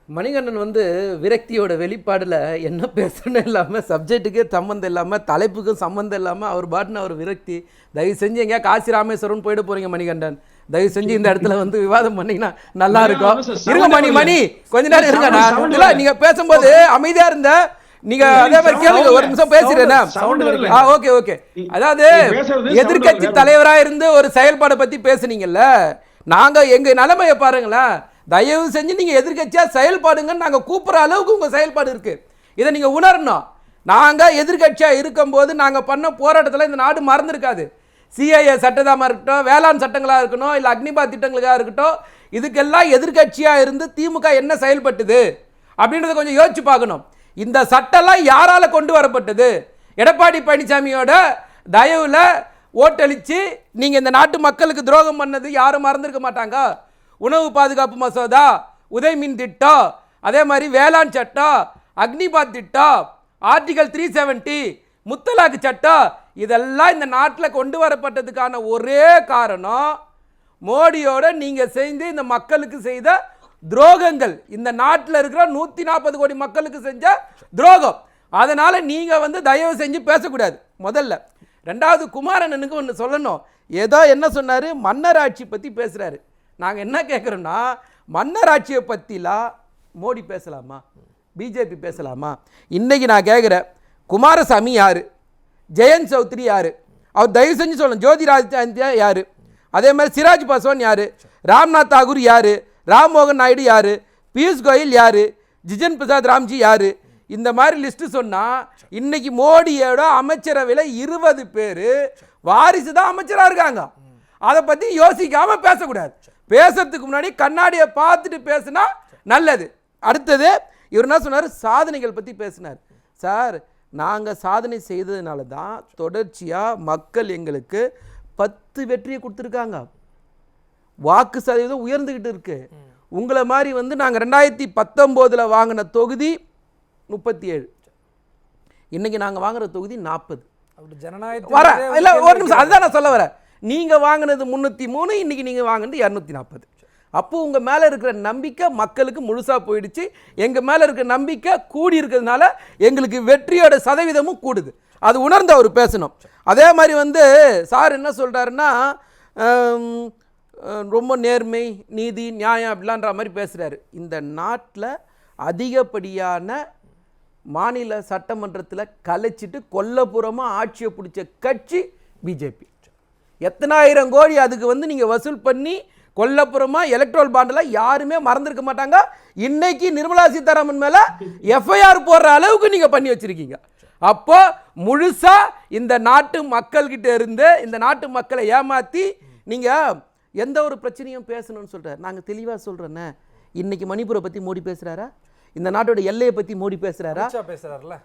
மணிகண்டன் வந்து விரக்தியோட வெளிப்பாடில் என்ன பேசணும் இல்லாமல், சப்ஜெக்ட்டுக்கே சம்மந்தம் இல்லாமல், தலைப்புக்கும் சம்மந்தம் இல்லாமல் அவர் பாட்டுன்னு அவர் விரக்தி. தயவு செஞ்சு எங்கேயா காசி ராமேஸ்வரன் போயிட போகிறீங்க மணிகண்டன். தயவு செஞ்சு இந்த இடத்துல வந்து விவாதம் பண்ணீங்கன்னா நல்லா இருக்கும். இருங்க மணி கொஞ்ச நேரம் இருங்க. நான் இல்லை, நீங்கள் பேசும்போது அமைதியாக இருந்த நீங்க அதே மாதிரி கேளுங்க. ஒரு நிமிஷம் பேசுறேன். ஓகே. அதாவது எதிர்கட்சி தலைவரா இருந்து ஒரு செயல்பாடை பத்தி பேசுனீங்கல்ல, நாங்க எங்க நிலைமையை பாருங்களேன். தயவு செஞ்சு நீங்க எதிர்கட்சியா செயல்பாடுங்கன்னு நாங்க கூப்பிடுற அளவுக்கு உங்க செயல்பாடு இருக்கு. இதை நீங்க உணரணும். நாங்க எதிர்கட்சியா இருக்கும் போது நாங்க பண்ண போராட்டத்தில் இந்த நாடு மறந்துருக்காது. சிஐஏ சட்டமாக இருக்கட்டும், வேளாண் சட்டங்களா இருக்கணும், இல்ல அக்னிபாத் திட்டங்களுக்காக இருக்கட்டும், இதுக்கெல்லாம் எதிர்கட்சியா இருந்து திமுக என்ன செயல்பட்டுது அப்படின்றத கொஞ்சம் யோசிச்சு பார்க்கணும். இந்த சட்டம்லாம் யாரால கொண்டு வரப்பட்டது? எடப்பாடி பழனிசாமியோட தயவுல ஓட்டளிச்சு நீங்க இந்த நாட்டு மக்களுக்கு துரோகம் பண்ணது யாரும் மறந்துருக்க மாட்டாங்க. உணவு பாதுகாப்பு மசோதா, உதயமின் திட்டம், அதே மாதிரி வேளாண் சட்டம், அக்னிபாத் திட்டம், ஆர்டிகல் 370, முத்தலாக்கு சட்டம், இதெல்லாம் இந்த நாட்டில் கொண்டு வரப்பட்டதுக்கான ஒரே காரணம் மோடியோட நீங்க செய்து இந்த மக்களுக்கு செய்த துரோகங்கள். இந்த நாட்டில் இருக்கிற 140 கோடி மக்களுக்கு செஞ்ச துரோகம். அதனால நீங்க வந்து தயவு செஞ்சு பேசக்கூடாது முதல்ல. ரெண்டாவது, குமாரண்ணனுக்கு ஒன்று சொல்லணும். ஏதோ என்ன சொன்னாரு, மன்னர் ஆட்சி பத்தி பேசுறாரு. நாங்க என்ன கேட்குறோம்னா, மன்னர் ஆட்சியை பத்திலாம் மோடி பேசலாமா, பிஜேபி பேசலாமா? இன்னைக்கு நான் கேட்குறேன், குமாரசாமி யாரு, ஜெயந்த் சௌத்ரி யாரு, அவர் தயவு செஞ்சு சொல்லணும். ஜோதிராதித்யா யாரு, அதே மாதிரி சிராஜ் பாஸ்வான் யாரு, ராம்நாத் தாகூர் யாரு, ராம்மோகன் நாயுடு யாரு, பியூஷ் கோயல் யாரு, ஜிஜன் பிரசாத் ராம்ஜி யாரு, இந்த மாதிரி லிஸ்ட் சொன்னா இன்னைக்கு மோடியோட அமைச்சரவையில் 20 பேர் வாரிசு தான் அமைச்சராக இருக்காங்க. அதை பத்தி யோசிக்காம பேசக்கூடாது. பேசுறதுக்கு முன்னாடி கண்ணாடியை பார்த்துட்டு பேசினா நல்லது. அடுத்தது இவர் என்ன சொன்னார், சாதனைகள் பத்தி பேசினார். சார், நாங்கள் சாதனை செய்ததுனால தான் தொடர்ச்சியாக மக்கள் எங்களுக்கு 10 வெற்றியை கொடுத்துருக்காங்க. வாக்கு சதவீதம் உயர்ந்துகிட்டு இருக்கு. உங்களை மாதிரி வந்து நாங்கள் 2019 வாங்கின தொகுதி 37, இன்னைக்கு நாங்கள் வாங்குற தொகுதி 40. வர இல்லை, ஒரு நிமிஷம், அதுதான் நான் சொல்ல வரேன். நீங்கள் வாங்கினது 303, இன்னைக்கு நீங்கள் வாங்கினது 240. அப்போ உங்கள் மேலே இருக்கிற நம்பிக்கை மக்களுக்கு முழுசாக போயிடுச்சு. எங்கள் மேலே இருக்கிற நம்பிக்கை கூடி இருக்கிறதுனால எங்களுக்கு வெற்றியோட சதவீதமும் கூடுது. அது உணர்ந்து அவர் பேசணும். அதே மாதிரி வந்து சார் என்ன சொல்கிறாருன்னா, ரொம்ப நேர்மை நீதி நியாயம் அப்படிலான்ற மாதிரி பேசுகிறாரு. இந்த நாட்டில் அதிகப்படியான மாநில சட்டமன்றத்தில் கலைச்சிட்டு கொல்லப்புறமாக ஆட்சியை பிடிச்ச கட்சி பிஜேபி. எத்தனாயிரம் கோடி அதுக்கு நீங்கள் வசூல் பண்ணி கொல்லப்புறமாக எலக்ட்ரல் பாண்டில் யாருமே மறந்துருக்க மாட்டாங்க. இன்னைக்கு நிர்மலா சீதாராமன் மேலே எஃப்ஐஆர் போடுற அளவுக்கு நீங்கள் பண்ணி வச்சுருக்கீங்க. அப்போ முழுசாக இந்த நாட்டு மக்கள்கிட்ட இருந்து இந்த நாட்டு மக்களை ஏமாற்றி நீங்கள் எந்த ஒரு பிரச்சனையும் பேசணும்னு சொல்கிறார். நாங்கள் தெளிவாக சொல்கிறேன்னே, இன்னைக்கு மணிப்பூரை பற்றி மோடி பேசுகிறாரா? இந்த நாட்டோட எல்லையை பற்றி மோடி பேசுகிறாரா? பேசுகிறார்ல.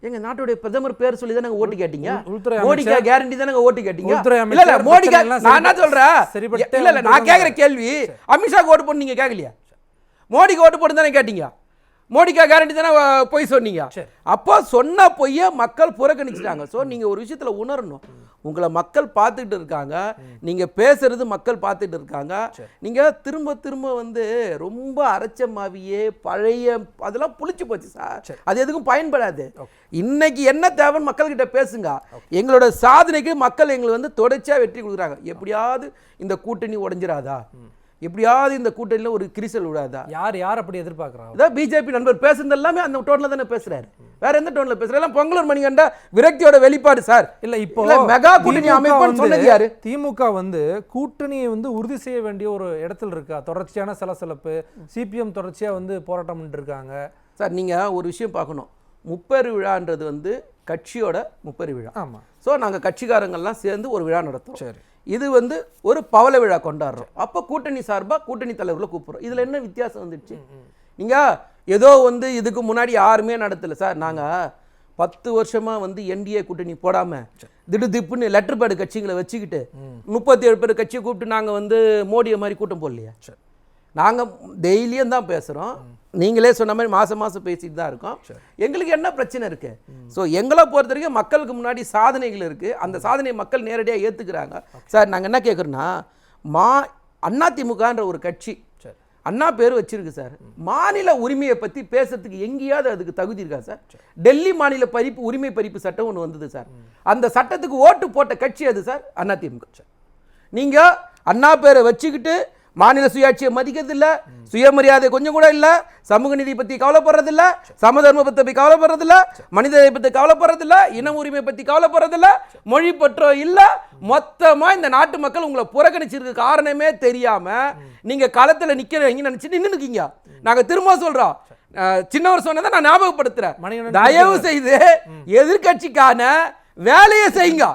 எங்க நாட்டுடைய பிரதமர் பேர் சொல்லி தான் ஓட்டு கேட்டீங்க. உள்துறை மோடிக்கா கேரண்டி தான் ஓட்டு கேட்டீங்க. இல்ல இல்ல மோடிக்கா நான் என்ன சொல்றேன், இல்ல இல்ல நான் கேக்குற கேள்வி அமித்ஷாக்கு ஓட்டு போட்டு நீங்க கேட்கலையா? மோடிக்கு ஓட்டு போட்டு தானே கேட்டீங்க. மோடிக்கா கேரண்டி தானே பொய் சொன்னீங்க. அப்போ சொன்ன பொய்யை மக்கள் புறக்கணிச்சிட்டாங்க. ஸோ நீங்க ஒரு விஷயத்துல உணரணும், உங்களை மக்கள் பார்த்துட்டு இருக்காங்க, நீங்க பேசுறது மக்கள் பார்த்துட்டு இருக்காங்க. நீங்க திரும்ப திரும்ப ரொம்ப அரைச்ச மாவியே பழைய அதெல்லாம் புளிச்சு போச்சு சார், அது எதுக்கும் பயன்படாது. இன்னைக்கு என்ன தேவைன்னு மக்கள்கிட்ட பேசுங்க. எங்களோட சாதனைக்கு மக்கள் எங்களை தொடர்ச்சியா வெற்றி கொடுக்குறாங்க. எப்படியாவது இந்த கூட்டணி உடைஞ்சிராதா, எப்படியாவது இந்த கூட்டணியில் ஒரு கிரிசல் விடாதா? யார் அப்படி எதிர்பார்க்குறாங்க? அதான் பிஜேபி நண்பர் பேசுறது எல்லாமே அந்த டோன்ல தானே பேசுறாரு. வேற எந்த டோன்ல பேசுறாரு? எல்லாம் பொங்கலூர் மணிகண்ட விரக்தியோட வெளிப்பாடு சார். இல்ல இப்போ மெகா கூட்டணி அமைப்புன்னு சொன்னது யாரு? திமுக கூட்டணியை உறுதி செய்ய வேண்டிய ஒரு இடத்துல இருக்கா? தொடர்ச்சியான சலசலப்பு, சிபிஎம் தொடர்ச்சியா போராட்டம் பண்ணிட்டு இருக்காங்க சார். நீங்க ஒரு விஷயம் பார்க்கணும், முப்பெரு விழான்றது கட்சியோட முப்பெரு விழா. ஆமா. ஸோ நாங்கள் கட்சிக்காரங்கள்லாம் சேர்ந்து ஒரு விழா நடத்துறோம். சரி, இது ஒரு பவள விழா கொண்டாடுறோம். அப்போ கூட்டணி சார்பாக கூட்டணி தலைவர்களை கூப்பிடுறோம். இதில் என்ன வித்தியாசம் வந்துடுச்சு? நீங்கள் ஏதோ இதுக்கு முன்னாடி யாருமே நடத்தலை சார். நாங்கள் 10 வருஷமாக என்டிஏ கூட்டணி போடாமல் திடுதிப்புன்னு லெட்டர் பேடு கட்சிகளை வச்சுக்கிட்டு 37 பேர் கட்சியை கூப்பிட்டு நாங்கள் மோடியை மாதிரி கூட்டம் போடலையா? நாங்கள் டெய்லியும் தான் பேசுகிறோம். நீங்களே சொன்ன மாதிரி மாதம் மாதம் பேசிட்டு தான் இருக்கோம். எங்களுக்கு என்ன பிரச்சனை இருக்குது? ஸோ எங்களை பொறுத்த வரைக்கும் மக்களுக்கு முன்னாடி சாதனைகள் இருக்குது, அந்த சாதனையை மக்கள் நேரடியாக ஏற்றுக்கிறாங்க சார். நாங்கள் என்ன கேட்குறோன்னா, அதிமுகன்ற ஒரு கட்சி அண்ணா பேர் வச்சிருக்கு சார். மாநில உரிமையை பற்றி பேசுறதுக்கு எங்கேயாவது அதுக்கு தகுதி இருக்கா சார்? டெல்லி மாநில உரிமை பறிப்பு சட்டம் ஒன்று வந்தது சார். அந்த சட்டத்துக்கு ஓட்டு போட்ட கட்சி அது சார் அதிமுக. நீங்கள் அண்ணா பேரை வச்சுக்கிட்டு மாநில சுயாட்சியை மதிக்கிறதில்ல, சுயமரியாதை கொஞ்சம் கூட இல்லை, சமூக நீதி பற்றி கவலைப்படுறதில்ல, சமதர்மத்தை பற்றி கவலைப்படுறதில்ல, மனித பற்றி கவலைப்படுறதில்ல, இன உரிமை பற்றி கவலைப்படுறதில்ல, மொழி பற்றோ இல்லை. மொத்தமாக இந்த நாட்டு மக்கள் உங்களை புறக்கணிச்சிருக்க காரணமே தெரியாம நீங்க களத்தில் நிற்கிறீங்க நினைச்சு நின்று இருக்கீங்க. நாங்கள் திரும்ப சொல்றோம், சின்னவர் சொன்னதை நான் ஞாபகப்படுத்துறேன், தயவு செய்து எதிர்கட்சிக்கான வேலையை செய்யுங்க.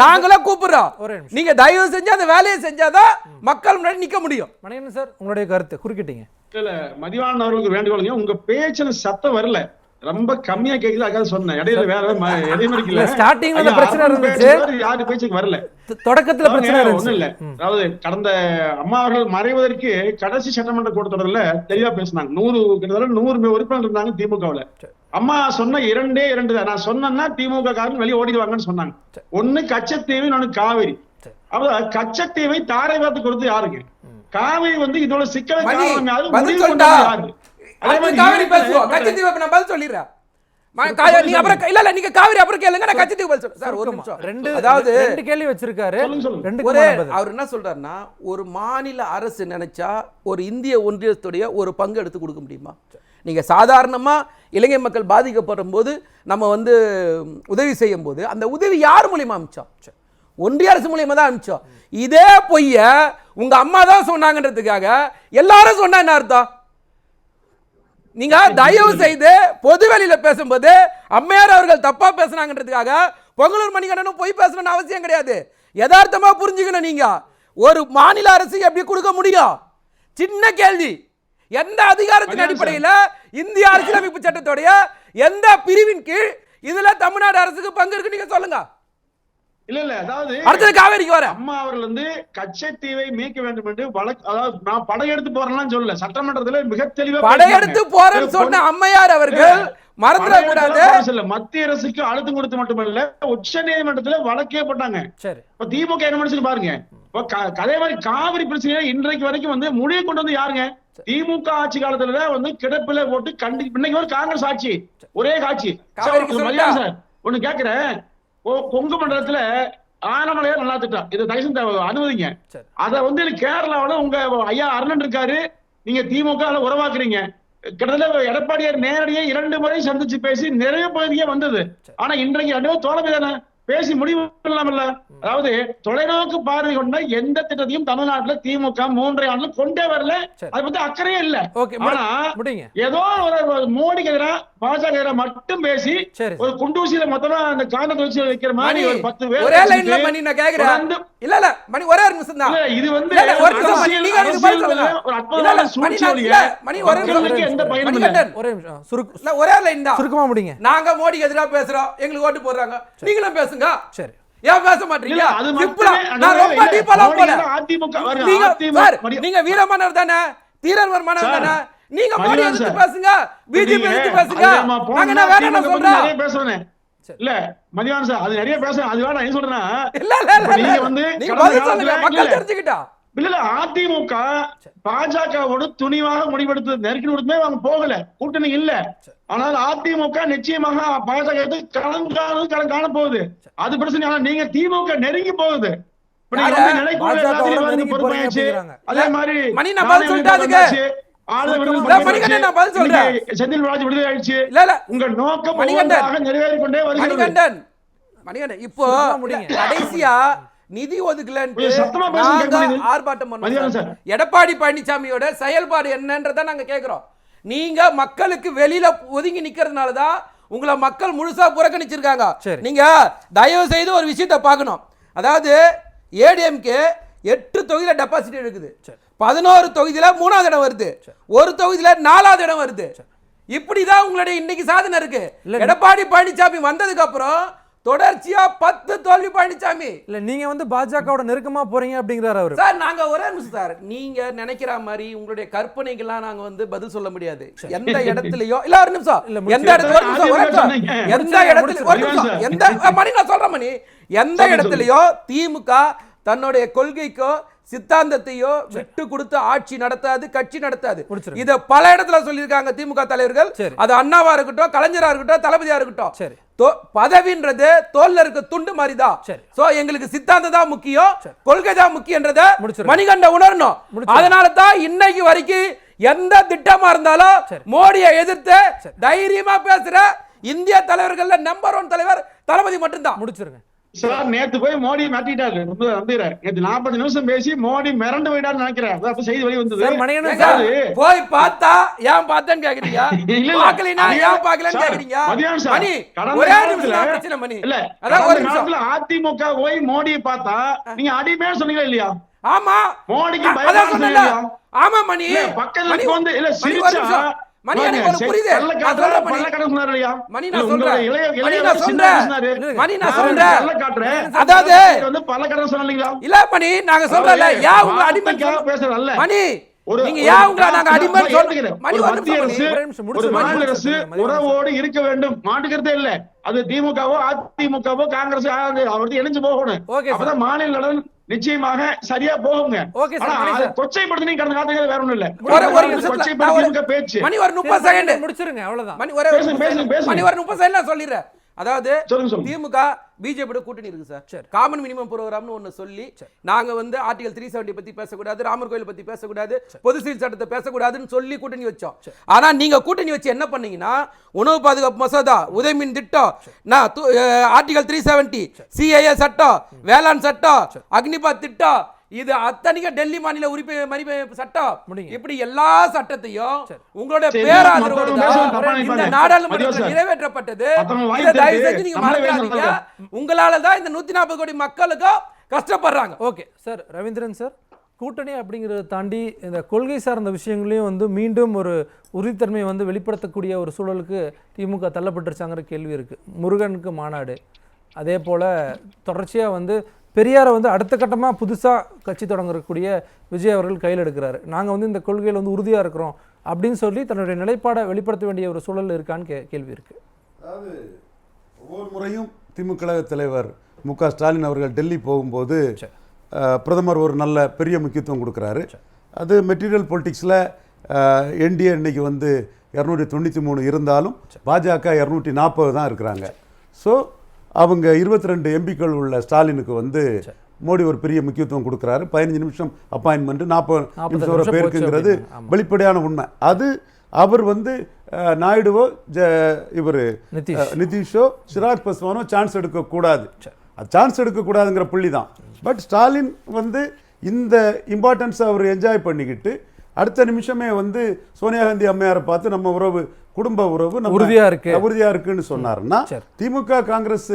நாங்களே கூப்பிடுறோம், நீங்க தயவு செஞ்சு அந்த வேலையை செஞ்சாதான் மக்கள் முன்னாடி நிக்க முடியும். மணிகண்டன் சார், உங்களுடைய கருத்து குறுக்கிட்டீங்க. இல்ல மதிவாணன் அவர்களுக்கு வேண்டுகோளுங்க, உங்க பேச்சுல சத்தம் வரல, ரொம்ப கம்மியா கேக்குது. அதுக்காக சொன்னேன், இடையில வேற இடைமறிக்கல. ஸ்டார்டிங்ல பிரச்சனை இருந்துச்சு, யாரு பேச்சுக்கு வரல, தொடக்கத்துல பிரச்சனை ஒண்ணும் இல்ல. அதாவது கடந்த அம்மா அவர்கள் மறைவதற்கு கடைசி சட்டமன்ற கூட்டத்தொடர்ல தெளிவா பேசினாங்க. 100 உறுப்பினர் இருந்தாங்க திமுகவுல. அம்மா சொன்ன 2 தான். நான் சொன்னேன்னா திமுக காரங்க வெளியே ஓடிடுவாங்கன்னு சொன்னாங்க. ஒண்ணு கச்சத்தீவு, இன்னொன்னு காவிரி. அப்ப கச்சத்தீவை தாரை பார்த்து கொடுத்து யாருங்க? காவிரி இதோட சிக்கலை காரணம் யாரு? முடிவு கொண்டது யாரு? அதே மாதிரி காவிரி பேசுவோம், கச்சத்தீவை நான் பதில் சொல்லிடுறேன். நீங்க அப்புறம் இல்ல நீங்க காவிரி அப்புறம் கேளுங்க, நான் கச்சத்தீவு பதில் சொல்றேன் சார். ஒரு நிமிஷம், அதாவது 2 கேள்வி வச்சிருக்காரு. அவர் என்ன சொல்றாருன்னா, ஒரு மாநில அரசு நினைச்சா ஒரு இந்திய ஒன்றியத்துடைய ஒரு பங்கு எடுத்து கொடுக்க முடியுமா? நீங்க சாதாரணமா இலங்கை மக்கள் பாதிக்கப்படும் போது நம்ம உதவி செய்யும் போது அந்த உதவி யார் மூலியமா அனுப்பிச்சோம்? ஒன்றிய அரசு மூலியமா தான் அனுப்பிச்சோம். இதே பொய்ய உங்க அம்மா தான் சொன்னாங்கன்றதுக்காக எல்லாரும் சொன்னா என்ன அர்த்தம்? நீங்க தயவு செய்து பொதுவெளியில பேசும்போது அம்மையார் அவர்கள் தப்பா பேசுனாங்கன்றதுக்காக பொங்கலூர் மணிகண்டனும் பொய் பேசணும்னு அவசியம் கிடையாது. யதார்த்தமா புரிஞ்சுக்கணும். நீங்க ஒரு மாநில அரசு எப்படி கொடுக்க முடியும்? சின்ன கேள்வி. எந்த அதிகாரத்தின் அடிப்படையில் இந்திய அரசியலமைப்பு சட்டத்துடைய எந்த பிரிவின் கீழ் இதுல தமிழ்நாடு அரசுக்கு பங்கு இருக்கு நீங்க சொல்லுங்க. இல்ல அதாவது அடுத்தது காவேரிக்கு வர அம்மா அவர்கள் கச்சத்தீவை மீட்க வேண்டும் என்று அதாவது நான் படையெடுத்து போறேன்னு சொல்லல, சட்டமன்றத்தில் மிக தெளிவா படையெடுத்து போறேன்னு சொன்ன அம்மையார் அவர்கள் மறந்துடக்கூடாது. மத்திய அரசுக்கு அழுத்தம் கொடுத்து மட்டுமல்ல, உச்ச நீதிமன்றத்தில் வழக்கே போட்டாங்க. இப்ப திமுக என்ன பண்ணி பாருங்க. அதே மாதிரி காவிரி பிரச்சனையை இன்றைக்கு வரைக்கும் முடிவு கொண்டு யாருங்க? திமுக ஆட்சி காலத்துல கிடப்பில போட்டு இன்னைக்கு ஒரு காங்கிரஸ் ஆட்சி, ஒரே காட்சி. ஒண்ணு கேக்குறேன், கொங்கு மண்டலத்துல ஆனமலையார் நல்லா திட்டம், இதை தயவு அனுமதிங்க. சரி. அதை வந்து கேரளாவில் உங்க ஐயா அருணன் இருக்காரு, நீங்க திமுக உருவாக்குறீங்க. கிட்டத்தட்ட எடப்பாடியார் நேரடியாக 2 முறை சந்திச்சு பேசி நிறைய பகுதியே வந்தது. ஆனா இன்றைக்கு 2 தோழமை தானே பேசி முடிவு இல்லாமல்ல. அதாவது தொலைநோக்கு பார்வை கொண்ட எந்த திட்டத்தையும் தமிழ்நாட்டுல திமுக 3 ஆண்டுல கொண்டே வரல. அதை பத்தி அக்கறையே இல்ல. ஆனா ஏதோ ஒரு மோடிக்கு எதிராக பாஜக எதிராக மட்டும் பேசி ஒரு குண்டூசியில மொத்தமா அந்த காந்த வச்சு வைக்கிற மாதிரி ஒரு 10 பேர் ஒரே லைன்ல மணி நான் கேக்குறேன். இல்ல மணி ஒரே ஒரு நிமிஷம் தான். இது வந்து ஒரு அற்புதமான சூழ்ச்சியில மணி ஒரே எந்த பயனும் இல்ல. ஒரே நிமிஷம் ஒரே லைன் தான் சுருக்கமா முடிங்க. நாங்க மோடிக்கு எதிராக பேசுறோம், எங்களுக்கு ஓட்டு போடுறாங்க, நீங்களும் பேசுங்க. சரி, ஏன் பேச மாட்டீங்க? நான் ரொம்ப டீப்பா போல. நீங்க வீரமன்னர் தானே, தீரன்வர் மன்னர் தானே, நீங்க மோடி எதிர்த்து பேசுங்க, பிஜேபி எதிர்த்து பேசுங்க. நாங்க என்ன வேற என்ன சொல்றோம்? நிறைய பேசுறேன் இல்ல மதியானம் சார், அது நிறைய பேசுறேன். அது வேணா என்ன சொல்றேன்னா இல்ல நீங்க வந்து மக்கள் தெரிஞ்சுக்கிட்டா இல்ல அதிமுக பாஜகவோடு துணிவாக முடிவெடுத்து நெருக்கடி கொடுத்துமே அவங்க போகல, கூட்டணி இல்ல. ஆனால் அதிமுக நிச்சயமாக பாஜக காண போகுது, அது பிரச்சனை. ஆனா நீங்க திமுக நெருங்கி போகுது. அதே மாதிரி செந்தில் பாலாஜி விடுதலை ஆயிடுச்சு. உங்க நோக்கம் நிறைவேறி கொண்டே வருகிறது. இப்போ கடைசியா நிதி ஒதுக்கலன்னு ஆர்ப்பாட்டம் பண்ணோம். எடப்பாடி பழனிசாமியோட செயல்பாடு என்னன்றத நாங்க கேக்குறோம். நீங்க மக்களுக்கு வெளியில ஒதுங்கி நிக்கிறதுனாலதான் உங்களை மக்கள் முழுசா புறக்கணிச்சிருக்காங்க. நீங்க தயவு செய்து ஒரு விஷயத்தை பார்க்கணும். அதாவது ஏடிஎம்கே 8 தொகுதியில டெபாசிட் இருக்குது, 11 தொகுதியில 3வது இடம் வருது, ஒரு தொகுதியில 4வது இடம் வருது. இப்படிதான் உங்களுடைய இன்னைக்கு சாதனை இருக்கு. எடப்பாடி பழனிசாமி வந்ததுக்கு அப்புறம் தொடர்ச்சியா 10 தோல்வி பழனிசாமி. இல்ல நீங்க வந்து பாஜகவோட நெருக்கமா போறீங்க அப்படிங்கிறாரு அவரு. சார் நாங்க ஒரே நிமிஷம் சார், நீங்க நினைக்கிற மாதிரி உங்களுடைய கற்பனைக்கெல்லாம் நாங்க வந்து பதில் சொல்ல முடியாது. எந்த இடத்துலயோ இல்ல ஒரு நிமிஷம், எந்த இடத்துல எந்த இடத்துல எந்த மணி நான் சொல்றேன் மணி, எந்த இடத்துலயோ திமுக தன்னுடைய கொள்கைக்கோ சித்தாந்தத்தையோ விட்டு கொடுத்து ஆட்சி நடத்தாது, கட்சி நடத்தாது. இத பல இடத்துல சொல்லியிருக்காங்க திமுக தலைவர்கள். அது அண்ணாவா இருக்கட்டும், கலைஞரா இருக்கட்டும், தளபதியா இருக்கட்டும். பதவின்றது தோல்ல இருக்க துண்டு மாதிரிதான். சோ எங்களுக்கு சித்தாந்தம் தான் முக்கியம், கொள்கை தான் முக்கியன்றத மணிகண்ட உணரணும். அதனால தான் இன்னைக்கு வரைக்கும் எந்த திட்டமா இருந்தாலும் மோடியை எதிர்த்து தைரியமா பேசுற இந்திய தலைவர்கள்ல நம்பர் 1 தலைவர் தளபதி மட்டும்தான். முடிச்சிருங்க சார். நேத்து போய் மோடி மாட்டிட்டாரு, நேத்து 40 நிமிஷம் பேசி மோடி மிரண்டு போயிட்டாரு நினைக்கிறேன், செய்தி வெளி வந்தது. போய் பார்த்தா ஏன் பார்த்தேன்னு கேக்குறீங்க, பாக்கலைனா ஏன் பாக்கலன்னு கேக்குறீங்க. மணி ஒரே நிமிஷம் பிரச்சனை மணி. இல்ல அதான் ஒரு நிமிஷம். அதிமுக போய் மோடியை பார்த்தா நீங்க அடிமையா சொன்னீங்களா இல்லையா? ஆமா, மோடிக்கு பயமா. ஆமா மணி, பக்கத்துல வந்து இல்ல சிரிச்சா மணி எனக்கு ஒரு புரியுது. நான் சொல்றேன் மணி, நான் சொல்றேன். அதாவது வந்து பல கடன் சொன்னீங்களா? இல்ல மணி நாங்க சொல்றல யா உங்க அடிமை பேசுறல்ல மணி, நீங்க யா உங்க நாங்க அடிமை சொல்றீங்க மணி. மாநில அரசு உறவோடு இருக்க வேண்டும், மாட்டுக்கிறதே இல்ல. அது திமுகவோ அதிமுகவோ காங்கிரஸ் அவருக்கு இணைஞ்சு போகணும். அப்பதான் மாநில நலன் நிச்சயமாக சரியா போகுங்க. கொச்சைப்படுத்தி கடந்த காலத்துல வேற ஒண்ணும் இல்ல. பேச்சு மணி ஒரு 30 செகண்ட் முடிச்சிருங்க, அவ்வளவுதான். மணி ஒரு 30 செகண்ட் நான் சொல்லிடுறேன். அதாவது திமுக பிஜேபி கூட்டணி இருக்கு சார். காமன் மினிமம் ப்ரோகிராம்னு ஒன்னு சொல்லி நாங்க வந்து ஆர்டிகல் 370 பத்தி பேசக்கூடாது, ராமர் கோயில் பத்தி பேசக்கூடாது, பொது சீல் சட்டத்தை பேசக்கூடாதுன்னு சொல்லி கூட்டணி வச்சோம். ஆனா நீங்க கூட்டணி வச்சு என்ன பண்ணீங்கன்னா உணவு பாதுகாப்பு மசோதா, உதயமின் திட்டம், ஆர்டிகல் 370, சிஏஏ சட்டம், வேளாண் சட்டம், அக்னிபாத் திட்டம், இது அத்தனைக்கும் டெல்லி மாநில உரிமை சட்டம், இப்படி எல்லா சட்டத்தையும் உங்களுடைய பேராதரவோடு இந்த நாடாளுமன்றத்தில் நிறைவேற்றப்பட்டது. இதை தயவு செஞ்சு நீங்க மறக்காதீங்க. உங்களால தான் இந்த 140 கோடி மக்களுக்கும் கஷ்டப்படுறாங்க. ஓகே சார், ரவீந்திரன் சார், கூட்டணி அப்படிங்கிறத தாண்டி இந்த கொள்கை சார்ந்த விஷயங்களையும் வந்து மீண்டும் ஒரு உறுதித்தன்மையை வந்து வெளிப்படுத்தக்கூடிய ஒரு சூழலுக்கு திமுக தள்ளப்பட்டுருச்சாங்கிற கேள்வி இருக்குது. முருகனுக்கு மாநாடு, அதே போல் தொடர்ச்சியாக வந்து பெரியாரை வந்து அடுத்த கட்டமாக புதுசாக கட்சி தொடங்கக்கூடிய விஜய் அவர்கள் கையில் எடுக்கிறாரு. நாங்கள் வந்து இந்த கொள்கையில் வந்து உறுதியாக இருக்கிறோம் அப்படின்னு சொல்லி தன்னுடைய நிலைப்பாடை வெளிப்படுத்த வேண்டிய ஒரு சூழல் இருக்கான்னு கேள்வி இருக்குது. அதாவது ஒவ்வொரு முறையும் திமுக தலைவர் மு.க. ஸ்டாலின் அவர்கள் டெல்லி போகும்போது பிரதமர் ஒரு நல்ல பெரிய முக்கியத்துவம் கொடுக்குறாரு. அது மெட்டீரியல் பொலிட்டிக்ஸில் என்டிஏ இன்னைக்கு வந்து 293 இருந்தாலும் பாஜக 240 தான் இருக்கிறாங்க. ஸோ அவங்க 22 எம்பிக்கள் உள்ள ஸ்டாலினுக்கு வந்து மோடி ஒரு பெரிய முக்கியத்துவம் கொடுக்குறாரு. 15 நிமிஷம் அப்பாயின்மெண்ட், 40 நிமிஷம் வரை பேருக்குங்கிறது வெளிப்படையான உண்மை. அது அவர் வந்து நாயுடுவோ இவர் நிதிஷோ சிராக் பஸ்வானோ சான்ஸ் எடுக்கக்கூடாது, சான்ஸ் எடுக்கக்கூடாதுங்கிற புள்ளி தான். பட் ஸ்டாலின் வந்து இந்த இம்பார்ட்டன்ஸை அவர் என்ஜாய் பண்ணிக்கிட்டு அடுத்த நிமிஷமே வந்து சோனியா காந்தி அம்மையாரை பார்த்து நம்ம உறவு குடும்ப உறவு உறுதியா இருக்குன்னு சொன்னாருன்னா, திமுக காங்கிரஸ்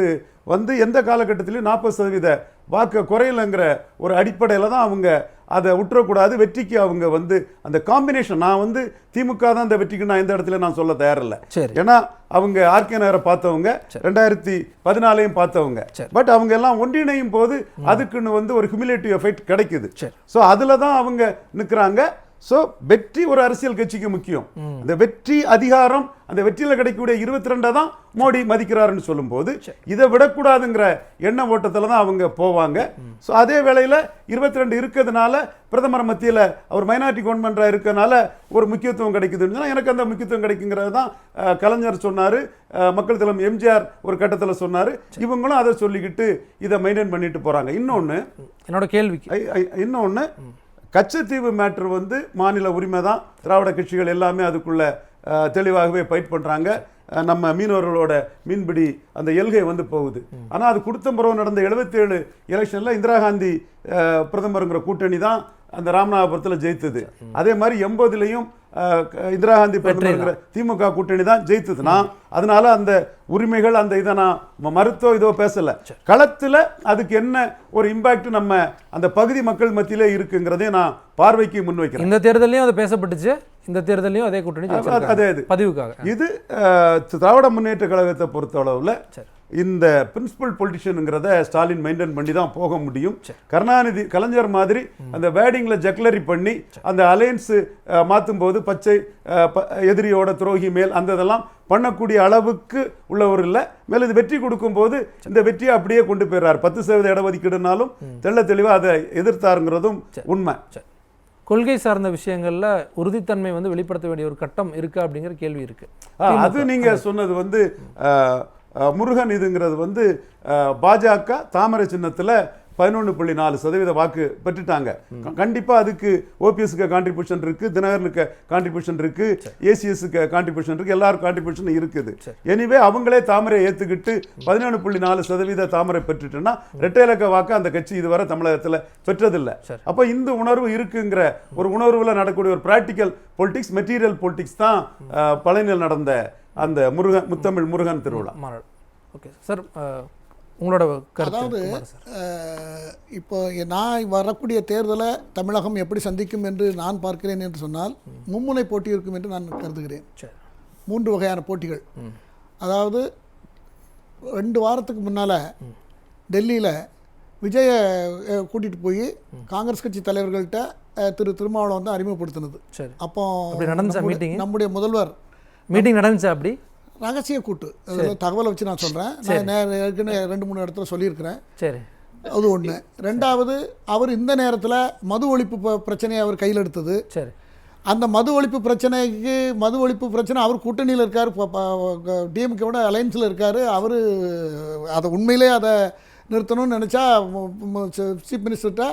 வந்து எந்த காலகட்டத்திலையும் 40% வாக்கு குறையலைங்கிற ஒரு அடிப்படையில் தான் அவங்க அதை விட்டுறக்கூடாது. வெற்றிக்கு அவங்க வந்து அந்த காம்பினேஷன், நான் வந்து திமுக தான் இந்த வெற்றிக்கு நான் எந்த இடத்துல நான் சொல்ல தயாரில்லை. ஏன்னா அவங்க ஆர்கே நகரை பார்த்தவங்க, 2014 பார்த்தவங்க. பட் அவங்க எல்லாம் ஒன்றிணையும் போது அதுக்குன்னு வந்து ஒரு ஹியூமிலேட்டிவ் எஃபெக்ட் கிடைக்குது. ஸோ அதில் தான் அவங்க நிற்கிறாங்க. ஸோ வெற்றி ஒரு அரசியல் கட்சிக்கு முக்கியம். அந்த வெற்றி அதிகாரம், அந்த வெற்றியில் கிடைக்கக்கூடிய 22 தான் மோடி மதிக்கிறாருன்னு சொல்லும்போது இதை விடக்கூடாதுங்கிற எண்ண ஓட்டத்தில் தான் அவங்க போவாங்க. ஸோ அதே வேளையில் 22 இருக்கிறதுனால பிரதமர் மத்தியில் அவர் மைனாரிட்டி கவர்மெண்ட்டாக இருக்கிறதுனால ஒரு முக்கியத்துவம் கிடைக்குதுன்னு எனக்கு அந்த முக்கியத்துவம் கிடைக்குங்கிறது தான் கலைஞர் சொன்னார், மக்கள் தலைவர் எம்ஜிஆர் ஒரு கட்டத்தில் சொன்னார். இவங்களும் அதை சொல்லிக்கிட்டு இதை மெயின்டைன் பண்ணிட்டு போகிறாங்க. இன்னொன்று என்னோட கேள்வி, கச்சத்தீவு மேட்ரு வந்து மாநில உரிமை தான். திராவிட கட்சிகள் எல்லாமே அதுக்குள்ள தெளிவாகவே ஃபைட் பண்ணுறாங்க. நம்ம மீனவர்களோட மீன்பிடி அந்த எல்கை வந்து போகுது. ஆனால் அது கொடுத்த பிறகு நடந்த 77 எலெக்ஷனில் இந்திரா காந்தி பிரதமருங்கிற கூட்டணி தான் அந்த ராமநாதபுரத்தில் ஜெயித்தது. அதே மாதிரி 80லையும் இந்திரா காந்தி பிரதமருங்கிற திமுக கூட்டணி தான் ஜெயித்ததுன்னா, அதனால அந்த உரிமைகள் அந்த இதை நான் மருத்துவ இதோ பேசலை. களத்தில் அதுக்கு என்ன ஒரு இம்பாக்ட் நம்ம அந்த பகுதி மக்கள் மத்தியிலே இருக்குங்கிறதே நான் பார்வைக்கு முன்வைக்கிறேன். இந்த தேர்தலையும் அது பேசப்பட்டுச்சு, இந்த தேர்தலையும் அதே கூட்டணி அதே பதிவுக்காக. இது திராவிட முன்னேற்ற கழகத்தை பொறுத்தளவில் இந்த பிரின்சிபல் பொலிட்டிஷியனுங்கிறத ஸ்டாலின் மெயின்டைன் பண்ணி தான் போக முடியும். கருணாநிதி கலைஞர் மாதிரி அந்த வேடிங்ல ஜக்லரி பண்ணி அந்த அலையன்ஸ் மாற்றும் போது பச்சை எதிரியோட துரோகி மேல் அந்த இதெல்லாம் பண்ணக்கூடிய அளவுக்கு உள்ளவர் இல்லை. மேலும் இது வெற்றி கொடுக்கும் போது இந்த வெற்றியை அப்படியே கொண்டு போயிடுறாரு. 10% இடஒதுக்கீடுனாலும் தெள்ள தெளிவாக அதை எதிர்த்தாருங்கிறதும் உண்மை. கொள்கை சார்ந்த விஷயங்கள்ல உறுதித்தன்மை வந்து வெளிப்படுத்த வேண்டிய ஒரு கட்டம் இருக்கு அப்படிங்கிற கேள்வி இருக்கு. அது நீங்க சொன்னது வந்து முருகன் இதுங்கிறது வந்து பாஜக தாமரை சின்னத்தில் 11.4% வாக்கு பெற்றுட்டாங்க. கண்டிப்பா அதுக்கு ஓபிஎஸ்க்கு கான்ட்ரிபியூஷன் இருக்கு, தினகரனுக்கு கான்ட்ரிபியூஷன் இருக்கு, ஏசிஎஸ்க்கு கான்ட்ரிபியூஷன் இருக்கு, எல்லாரும் கான்ட்ரிபியூஷன் இருக்குது. எனிவே அவங்களே தாமரை ஏத்துக்கிட்டு 11.4% தாமரை பெற்றுட்டுன்னா இரட்டை இலக்க வாக்கு அந்த கட்சி இதுவரை தமிழகத்தில் பெற்றதில்லை. அப்போ இந்த உணர்வு இருக்குங்கிற ஒரு உணர்வுல நடக்கக்கூடிய ஒரு பிராக்டிக்கல் பொலிட்டிக்ஸ், மெட்டீரியல் பொலிட்டிக்ஸ் தான் பழனியில் நடந்த அந்த முத்தமிழ் முருகன் திருவிழா. ஓகே சார், உங்களோட அதாவது இப்போ நான் வரக்கூடிய தேர்தலை தமிழகம் எப்படி சந்திக்கும் என்று நான் பார்க்கிறேன் என்று சொன்னால் மும்முனை போட்டி இருக்கும் என்று நான் கருதுகிறேன். 3 வகையான போட்டிகள். அதாவது 2 வாரத்துக்கு முன்னால் டெல்லியில் விஜயை கூட்டிகிட்டு போய் காங்கிரஸ் கட்சி தலைவர்கள்ட்ட திருமாவளவன் வந்து அறிமுகப்படுத்தினது. அப்போ நம்முடைய முதல்வர் மீட்டிங் நடந்துச்சு. அப்படி ரகசிய கூட்டு தகவலை வச்சு நான் சொல்கிறேன். நான் ஏற்கனவே 2-3 இடத்துல சொல்லியிருக்கிறேன். சரி, அது ஒன்று. 2வது, அவர் இந்த நேரத்தில் மது ஒழிப்பு பிரச்சனையை அவர் கையில் எடுத்தது. சரி, அந்த மது ஒழிப்பு பிரச்சனை அவர் கூட்டணியில் இருக்கார், டிஎம்கேவோட அலையன்ஸில் இருக்கார். அவர் அதை உண்மையிலே அதை நிறுத்தணும்னு நினச்சா சீஃப் மினிஸ்டர்கிட்ட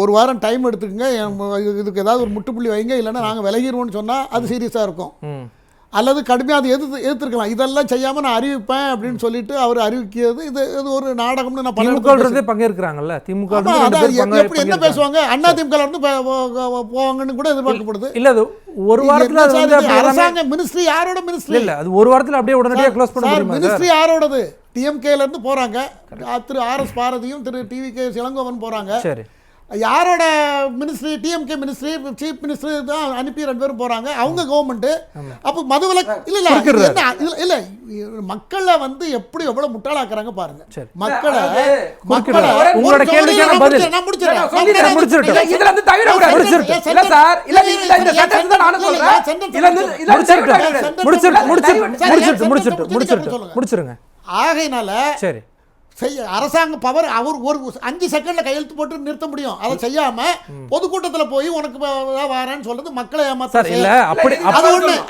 1 வாரம் டைம் எடுத்துக்கங்க, இதுக்கு ஏதாவது ஒரு முட்டுப்புள்ளி வைங்க, இல்லைன்னா நாங்கள் விலகிடுவோம்னு சொன்னால் அது சீரியஸாக இருக்கும். அல்லது கடுமையாக அதை எதிர்த்துருக்கலாம். இதெல்லாம் செய்யாமல் நான் அறிவிப்பேன் அப்படின்னு சொல்லிட்டு அவர் அறிவிக்கிறது இது ஒரு நாடகம்னு நான் பங்கேற்கிறாங்கல்ல. திமுக எப்படி என்ன பேசுவாங்க, அண்ணா திமுக இருந்து போவாங்கன்னு கூட எதிர்பார்க்கப்படுது. இல்ல, அது ஒரு வாரத்துல அரசாங்க மினிஸ்ட்ரி யாரோட மினிஸ்ட்ரி இல்ல, அது ஒரு வாரத்துல அப்படியே உடனடியாக க்ளோஸ் பண்ண முடியுமா? மினிஸ்ட்ரி யாரோடது? டிஎம்கேல இருந்து போறாங்க, திரு ஆர்எஸ் பாரதியும் திரு டிவிகே இளங்கோவன் போறாங்க. சரி, யாரோட ministry? DMK ministry, chief minister தான் அனுப்பி 2 பேரும் போறாங்க. அவங்க கவர்மெண்ட். அப்போ மதுவிலக்கு இல்ல மக்களை வந்து எப்படி எவ்வளவு முட்டாளாக்குறாங்க பாருங்க. மக்களை உங்களோட கேள்விக்கான பதில் நான் முடிச்சிடுறேன். இதுல இருந்து தவிர இல்ல சார், இல்ல நீங்க இந்த சட்டத்தை தான் நான் சொல்றேன். முடிச்சிருங்க. ஆகையினால சரி, அரசாங்க பவர் அவர் ஒரு 5 செகண்ட்ல கையெழுத்து போட்டு நிறுத்த முடியும். அதை செய்யாம பொதுக்கூட்டத்துல போய் உனக்கு வரேன்னு சொல்றது மக்களை ஏமாத்த. இல்ல அப்படி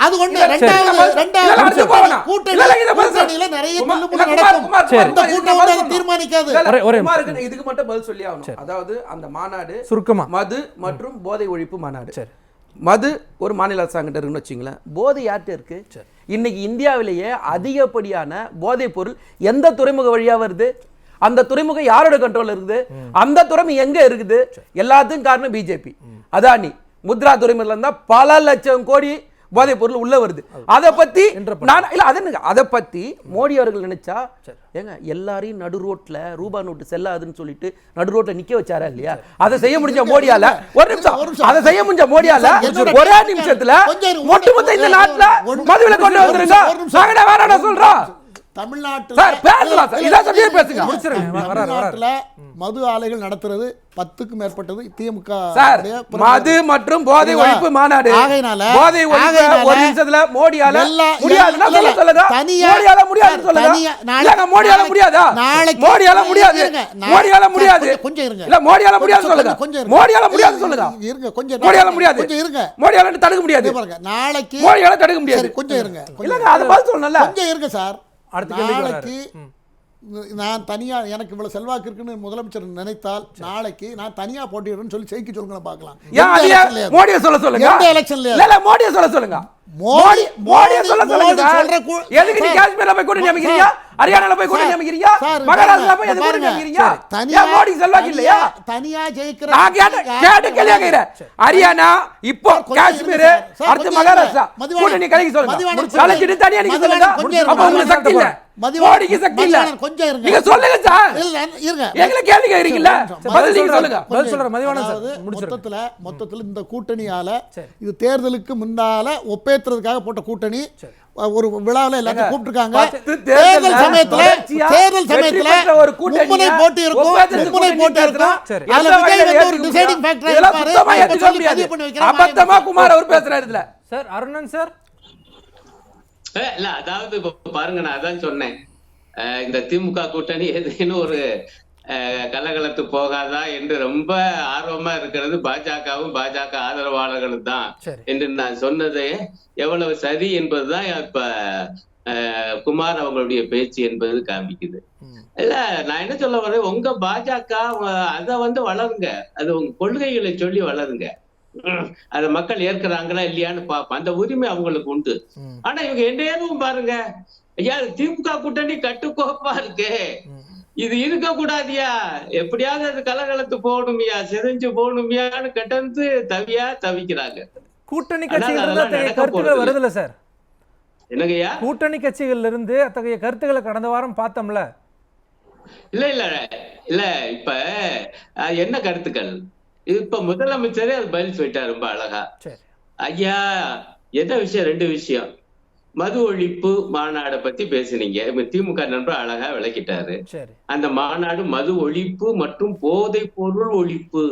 அது ஒண்ணு. ரெண்டாவது கூட்டணியில நிறைய தள்ளுமுள்ளு நடக்கும். அந்த கூட்டம் வந்து அதை தீர்மானிக்காது. இதுக்கு மட்டும் பதில் சொல்லி ஆகணும். அதாவது அந்த மாநாடு சுருக்கமா மது மற்றும் போதை ஒழிப்பு மாநாடு. சரி, மது ஒரு மாநில அரசாங்கிட்ட இருக்குன்னு வச்சுங்களேன். போதை யார்கிட்ட இருக்கு? இன்னைக்கு இந்தியாவிலேயே அதிகப்படியான போதைப் பொருள் எந்த துறைமுக வழியா வருது? அந்த துறைமுகம் யாரோட கண்ட்ரோல் இருக்குது? அந்த துறைமுகம் எங்க இருக்குது? எல்லாத்துக்கும் காரணம் பிஜேபி, அதானி. முத்ரா துறைமுகத்துல இருந்தா பல லட்சம் கோடி போதைப் பொருள் உள்ள வருது. அதை பத்தி அதை பத்தி மோடி அவர்கள் நினைச்சா ஏங்க எல்லாரையும் நடு ரோட்ல ரூபா நோட்டு செல்லாதுன்னு சொல்லிட்டு நடு ரோட்ல நிக்க வச்சாரா இல்லையா? அதை செய்ய முடிஞ்ச மோடியால ஒரு நிமிஷம் அதை செய்ய முடிஞ்ச மோடியால ஒரே நிமிஷத்துல ஒட்டுமொத்த இந்த நாட்டுல மதுவில கொண்டு வந்துருங்க. வேற சொல்றோம் தமிழ்நாட்டில் மது ஆலைகள் நடத்துறது 10க்கு மேற்பட்டது திமுக. மது மற்றும் போதை ஒழிப்பு மாநாடு. போதை ஒழிப்பு ஒரு நிமிஷத்துல மோடியால முடியாதுன்னா சொல்லுங்க. மோடியால முடியாதுன்னு சொல்லுங்க. மோடியால முடியாதா? மோடியால முடியாது. மோடியால முடியாது. கொஞ்சம் இருங்க. இல்ல மோடியால முடியாது சொல்லுங்க. மோடியால முடியாது சொல்லுங்க. இருங்க கொஞ்சம். மோடியால முடியாது. கொஞ்சம் இருங்க. மோடியால தடுக்க முடியாது. நாளைக்கு மோடியால தடுக்க முடியாது. கொஞ்சம் இருங்க. இல்லங்க அது பதில் சொல்லணும்ல. கொஞ்சம் இருங்க சார். நாளைக்கு நான் தனியா எனக்கு இவ்வளவு செல்வாக்கு இருக்குன்னு முதலமைச்சர் நினைத்தால் நாளைக்கு நான் தனியா போட்டிடுறேன்னு சொல்லி செய்தி சொல்லுங்க பார்க்கலாம். மோடியை சொல்ல சொல்லுங்க. எந்த எலெக்ஷன்ல இல்ல மோடியை சொல்ல சொல்லுங்க. மோடியை சொல்ல சொல்லுங்க. எதுக்கு நீ காஷ்மீர்ல போய் கூட்டணி அமைக்கிறீங்க? ஹரியானால போய் கூட்டணி அமைக்கிறீங்க? மகாராஷ்டிரா போய் எதுக்கு கூட்டணி அமைக்கிறீங்க? தனியா மோடி செல்வாக்கு இல்லையா? தனியா ஜெயிக்கிற நான் கேட்ட கேள்வியா கேக்குறேன். ஹரியானா இப்போ காஷ்மீர் அடுத்து மகாராஷ்டிரா கூட்டணி கலைக்கு சொல்லுங்க. கலைச்சிட்டு தனியா நீங்க சொல்லுங்க. அப்ப உங்களுக்கு சக்தி இல்ல. மோடிக்கு சக்தி இல்ல. கொஞ்சம் இருங்க. நீங்க சொல்லுங்க சார். இல்ல இருங்க. எங்களை கேள்வி கேக்குறீங்கல்ல? பதில் நீங்க சொல்லுங்க. பதில் சொல்ற மதிவாணன் சார். மொத்தத்துல இந்த கூட்டணியால இது தேர்தலுக்கு முன்னால ஒப்பேத்துறதுக்காக போட்ட கூட்டணி. ஒரு விழாவில் எல்லாத்தையும் கூப்பிட்டுருக்காங்க. தேர்தல் சமயத்துல ஒரு கூட்டணி போட்டி இருக்கும். மும்முனை போட்டி இருக்கும். அதுல விஜய் வந்து ஒரு டிசைடிங் ஃபேக்டரா இருப்பாரு. அபத்தமா குமார் அவர் பேசுறாரு இதுல. சார் அருணன் சார் இல்ல அதாவது இப்ப பாருங்க, நான் அதான் சொன்னேன். இந்த திமுக கூட்டணி எதுன்னு ஒரு கலகலத்து போகாதா என்று ரொம்ப ஆர்வமா இருக்கிறது பாஜகவும் பாஜக ஆதரவாளர்களும் தான் என்று நான் சொன்னது எவ்வளவு சரி என்பதுதான் இப்ப குமார் அவங்களுடைய பேச்சு என்பது காமிக்குது. இல்ல நான் என்ன சொல்ல வரேன், உங்க பாஜக அத வந்து வளருங்க, அது உங்க கொள்கைகளை சொல்லி வளருங்க. அத மக்கள் ஏற்கிறாங்களா இல்லையான்னு பாப்போம். அந்த உரிமை அவங்களுக்கு உண்டு. ஆனா இவங்க என்ன பாருங்க, ஐயா திமுக கூட்டணி கட்டுக்கோப்பா இருக்கு, இது இருக்க கூடாதியா, எப்படியாவது அது கலகலத்து போகணுமியா, செறிஞ்சு போகணுமியான்னு கட்டந்து தவிக்கிறாங்க. கூட்டணி கட்சிகள் கருத்துக்கள் வருதுல்ல சார்? என்னங்கய்யா கூட்டணி கட்சிகள்ல இருந்து அத்தகைய கருத்துக்களை கடந்த வாரம் பார்த்தோம்ல. இல்ல இப்ப என்ன கருத்துக்கள், இப்ப முதலமைச்சரே அது பதில் சொல்லிட்டாரு ரொம்ப அழகா. ஐயா என்ன விஷயம், 2 விஷயம். மது ஒழிப்பு மாநாடை பத்தி பேசுனீங்க, திமுக நண்பர் அழகா விளக்கிட்டாரு. அந்த மாநாடு மது ஒழிப்பு மற்றும் போதை பொருள் ஒழிப்பு,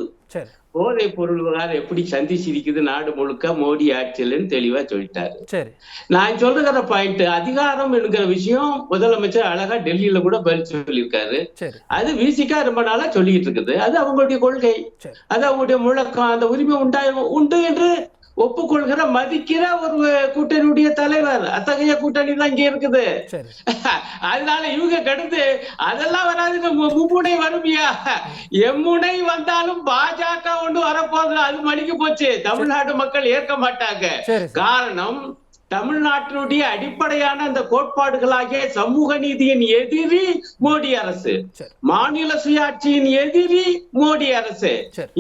போதை பொருள் விவகாரம் எப்படி சந்திச்சிருக்குது நாடு முழுக்க மோடி ஆட்சியிலன்னு தெளிவா சொல்லிட்டாரு. நான் சொல்ற பாயிண்ட், அதிகாரம் என்கிற விஷயம் முதலமைச்சர் அழகா டெல்லியில கூட பதில் சொல்லியிருக்காரு. அது விசிகா ரொம்ப நாளா சொல்லிட்டு இருக்குது. அது அவங்களுடைய கொள்கை, அது அவங்களுடைய முழக்கம். அந்த உரிமை உண்டு என்று ஒப்புக்கொள்கிற மதிக்கிற ஒரு கூட்டணியுடைய தலைவர். அத்தகைய கூட்டணி தான் இங்க இருக்குது. அதனால இவங்க கடுத்து அதெல்லாம் வராது, மும்முனை வருமியா, எம்முனை வந்தாலும் பாஜக ஒன்று வரப்போகுது, அது மணிக்கு போச்சு. தமிழ்நாட்டு மக்கள் ஏற்க மாட்டாங்க. காரணம், தமிழ்நாட்டினுடைய அடிப்படையான அந்த கோட்பாடுகளாகிய சமூக நீதியின் எதிரி மோடி அரசு, மாநில சுயாட்சியின் எதிரி மோடி அரசு,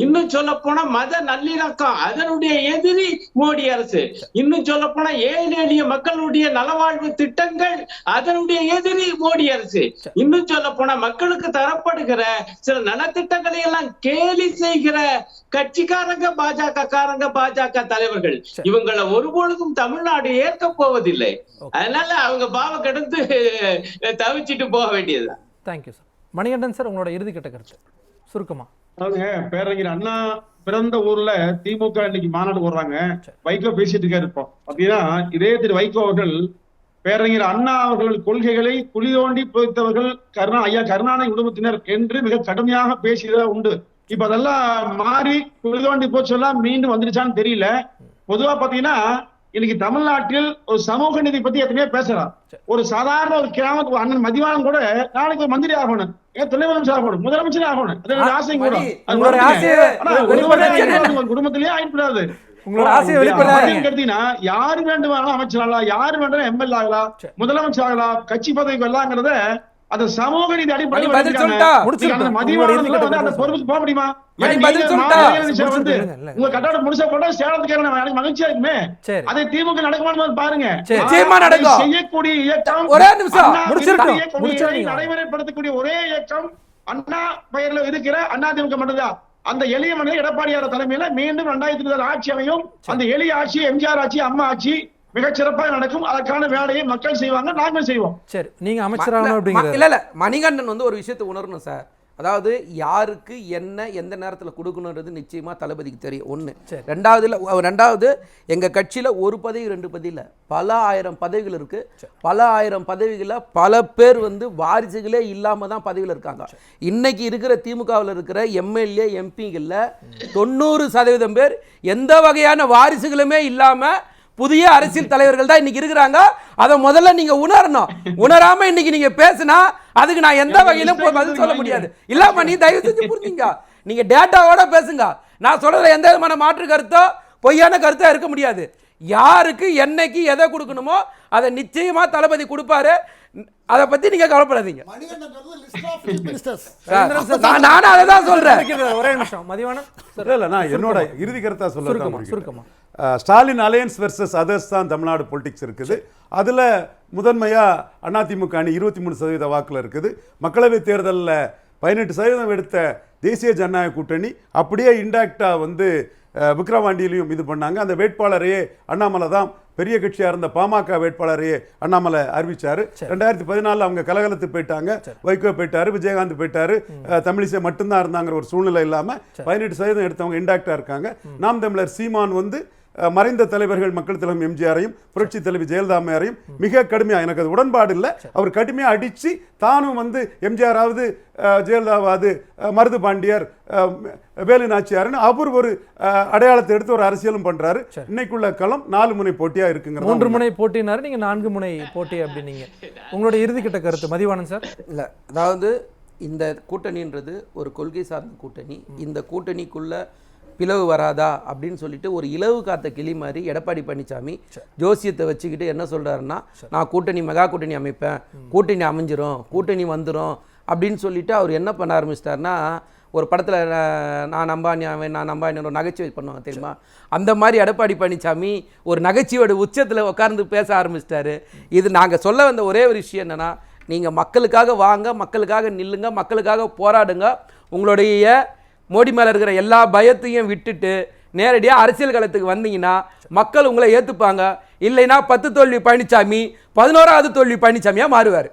இன்னும் சொல்ல போனா மத நல்லிணக்கம் அதனுடைய எதிரி மோடி அரசு, இன்னும் சொல்ல போனா ஏழை எளிய மக்களுடைய நலவாழ்வு திட்டங்கள் அதனுடைய எதிரி மோடி அரசு, இன்னும் சொல்ல போனா மக்களுக்கு தரப்படுகிற சில நலத்திட்டங்களை எல்லாம் கேலி செய்கிற கட்சிக்காரங்க பாஜக காரங்க, பாஜக தலைவர்கள். இவங்களை ஒருபொழுதும் தமிழ்நாடு ஏற்க போவதில்லை. அதனால அவங்க பாவ கடந்து தவிச்சிட்டு போக வேண்டியதுதான். Thank you sir. மணிகண்டன் சார், உங்களோட இறுதிக்கட்ட கருத்து சுருக்கமா. பேரறிஞர் அண்ணா பிறந்த ஊர்ல திமுக இன்னைக்கு மாநாடு போடுறாங்க. வைகோ பேசிட்டு இருக்காரு. இப்போ அப்படின்னா இதே திரு வைகோ அவர்கள் பேரறிஞர் அண்ணா அவர்கள் கொள்கைகளை குழி தோண்டி புதைத்தவர்கள் ஐயா கருணாநிதி குடும்பத்தினர் என்று மிக கடுமையாக பேசியதா உண்டு. இப்ப அதெல்லாம் மாறி குழி தோண்டி போச்செல்லாம் மீண்டும் வந்துருச்சான்னு தெரியல. பொதுவா பாத்தீங்கன்னா இன்னைக்கு தமிழ்நாட்டில் ஒரு சமூக நீதி பத்தி எத்தனையோ பேசலாம். ஒரு சாதாரண ஒரு கிராமத்துக்கு அண்ணன் மதிவானம் கூட நாளைக்கு ஒரு மந்திரி ஆகணும், துணை முதலமைச்சர் ஆகணும், முதலமைச்சர் ஆகணும், ஆசையும் கூட குடும்பத்திலேயே ஆயிடக்கூடாது. யாரு வேண்டுமானாலும் அமைச்சராகலாம், யாரு வேண்டாம் எம்எல்ஏ ஆகலாம், முதலமைச்சர் ஆகலாம், கட்சி பதவிக்கு வரலாங்கிறத அந்த சமூக நீதி அடிப்படையில் அந்த பொறுப்புக்கு போக முடியுமா? உங்க கட்டட முடிச்ச போட்டா சேலத்துக்கு மகிழ்ச்சியா இருக்குமே. அதை திமுக நடக்குமான்னு பாருங்க. செய்யக்கூடிய இயக்கம், நடைமுறைப்படுத்தக்கூடிய ஒரே இயக்கம் அண்ணா பெயர்ல இருக்கிற அதிமுக மட்டும்தான். அந்த எளிய மனிதர் எடப்பாடியார் தலைமையில மீண்டும் 2020 ஆட்சி அமையும். அந்த எளிய ஆட்சி, எம்ஜிஆர் ஆட்சி, அம்மா ஆட்சி மிக சிறப்பாக நடக்கும். அதற்கான வேலையை மக்கள் செய்வாங்க, நாங்கள் செய்வோம். சரி, நீங்க அமைச்சராகணும் அப்படிங்கிறது இல்ல மணிகண்டன் வந்து ஒரு விஷயத்தை உணரணும் சார். அதாவது யாருக்கு என்ன எந்த நேரத்தில் கொடுக்கணுன்றது நிச்சயமா தளபதிக்கு தெரியும். ஒன்று. ரெண்டாவது எங்க கட்சியில ஒரு பதவி 2 பதவி இல்லை, பல ஆயிரம் பதவிகள் இருக்கு. பல ஆயிரம் பதவிகளில் பல பேர் வந்து வாரிசுகளே இல்லாம தான் பதவியில் இருக்காங்க. இன்னைக்கு இருக்கிற திமுகவில் இருக்கிற எம்எல்ஏ எம்பிகளில் 90% பேர் எந்த வகையான வாரிசுகளுமே இல்லாம புதிய அரசியல் தலைவர்கள் தான் இன்னைக்கு இருக்கிறாங்க. அதை முதல்ல நீங்க உணரணும். உணராம இன்னைக்கு நீங்க பேசினா அதுக்கு நான் எந்த வகையிலும் பதில் சொல்ல முடியாது. இல்லாம நீ தயவு செஞ்சு புரிஞ்சுங்க, நீங்க டேட்டாவோட பேசுங்க. நான் சொல்றதுல எந்த விதமான மாற்று கருத்தோ பொய்யான கருத்தோ இருக்க முடியாது. யாருக்கு என்னைக்கு எதை கொடுக்கணுமோ அதை நிச்சயமா தளபதி கொடுப்பாரு. அதை பத்தி நீங்க கவலைப்படாதீங்க. நானும் அதை தான் சொல்றேன். ஒரே நிமிஷம் மதிவானம். இல்ல நான் என்னோட இறுதி கருத்தா சொல்ல, ஸ்டாலின் அலையன்ஸ் வெர்சஸ் அதர்ஸ் தான் தமிழ்நாடு பொலிட்டிக்ஸ் இருக்குது. அதுல முதன்மையா அதிமுக அணி 23% வாக்குல இருக்குது. மக்களவை தேர்தலில் 18% எடுத்த தேசிய ஜனநாயக கூட்டணி அப்படியே இன்டாக்டா வந்து விக்கிரவாண்டியிலையும் இது பண்ணாங்க. அந்த வேட்பாளரையே அண்ணாமலை தான், பெரிய கட்சியா இருந்த பாமக வேட்பாளரையே அண்ணாமலை அறிவிச்சாரு. 2014 அவங்க கலகலத்து போயிட்டாங்க, வைகோ போயிட்டாரு, விஜயகாந்த் போயிட்டாரு, தமிழிசை மட்டும்தான் இருந்தாங்கிற ஒரு சூழ்நிலை இல்லாம 18% எடுத்தவங்க இன்டாக்டா இருக்காங்க. நாம் தமிழர் சீமான் வந்து மறைந்த தலைவர்கள் மக்கள் தலைவர் எம்ஜிஆரையும் புரட்சி தலைவி ஜெயலலிதாமையாரையும் மிக கடுமையா, எனக்கு அது உடன்பாடு இல்லை, அவர் கடுமையா அடிச்சு தானும் வந்து எம்ஜிஆராவது ஜெயலலிதாவாவது மருது பாண்டியர் வேலு நாச்சியாருன்னு அவர் ஒரு அடையாளத்தை எடுத்து ஒரு அரசியலும் பண்றாரு. இன்னைக்குள்ள களம் 4 முனை போட்டியா இருக்குங்க. 3 முனை போட்டினாரு, நீங்க 4 முனை போட்டி அப்படின்னீங்க. உங்களோட இறுதிக்கட்ட கருத்து மதிவானன் சார். இல்ல, அதாவது இந்த கூட்டணின்றது ஒரு கொள்கை சார்ந்த கூட்டணி. இந்த கூட்டணிக்குள்ள பிளவு வராதா அப்படின்னு சொல்லிட்டு ஒரு இலவு காத்த கிளி மாதிரி எடப்பாடி பழனிசாமி ஜோசியத்தை வச்சுக்கிட்டு என்ன சொல்றாருன்னா, நான் கூட்டணி மெகா கூட்டணி அமைப்பேன், கூட்டணி அமைஞ்சிரும், கூட்டணி வந்துடும் அப்படின்னு சொல்லிட்டு அவர் என்ன பண்ண ஆரம்பிச்சிட்டாருன்னா, ஒரு படத்தில் நான் நம்பானி ஒரு நகைச்சுவை பண்ணுவாங்க தெரியுமா, அந்த மாதிரி எடப்பாடி பழனிசாமி ஒரு நகைச்சுவையோட உச்சத்தில் உட்கார்ந்து பேச ஆரம்பிச்சிட்டாரு. இது நாங்கள் சொல்ல வந்த ஒரே ஒரு விஷயம் என்னன்னா, நீங்கள் மக்களுக்காக வாங்க, மக்களுக்காக நில்லுங்க, மக்களுக்காக போராடுங்க. உங்களுடைய மோடி மேலே இருக்கிற எல்லா பயத்தையும் விட்டுட்டு நேரடியாக அரசியல் களத்துக்கு வந்தீங்கன்னா மக்கள் உங்களை ஏற்றுப்பாங்க. இல்லைன்னா 10 தோல்வி பழனிசாமி 11வது தோல்வி பழனிசாமியாக மாறுவார்.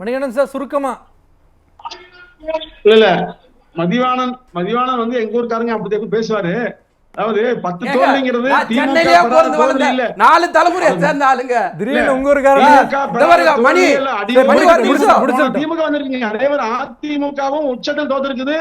மணிகண்டன் சார் சுருக்கமா. இல்ல மதிவானன் வந்து எங்க ஊருக்காரங்க அப்படி பேசுவாரு. அதாவது 10 தோல்விங்கிறது சென்னையிலே பிறந்து இல்ல 4 தலைமுறை சேர்ந்த ஆளுங்க. திடீர்னு உங்க ஊருக்காரங்க மணி திமுக வந்திருக்கீங்க. அதே மாதிரி அதிமுகவும் உச்சத்தில் தோத்துருக்குது,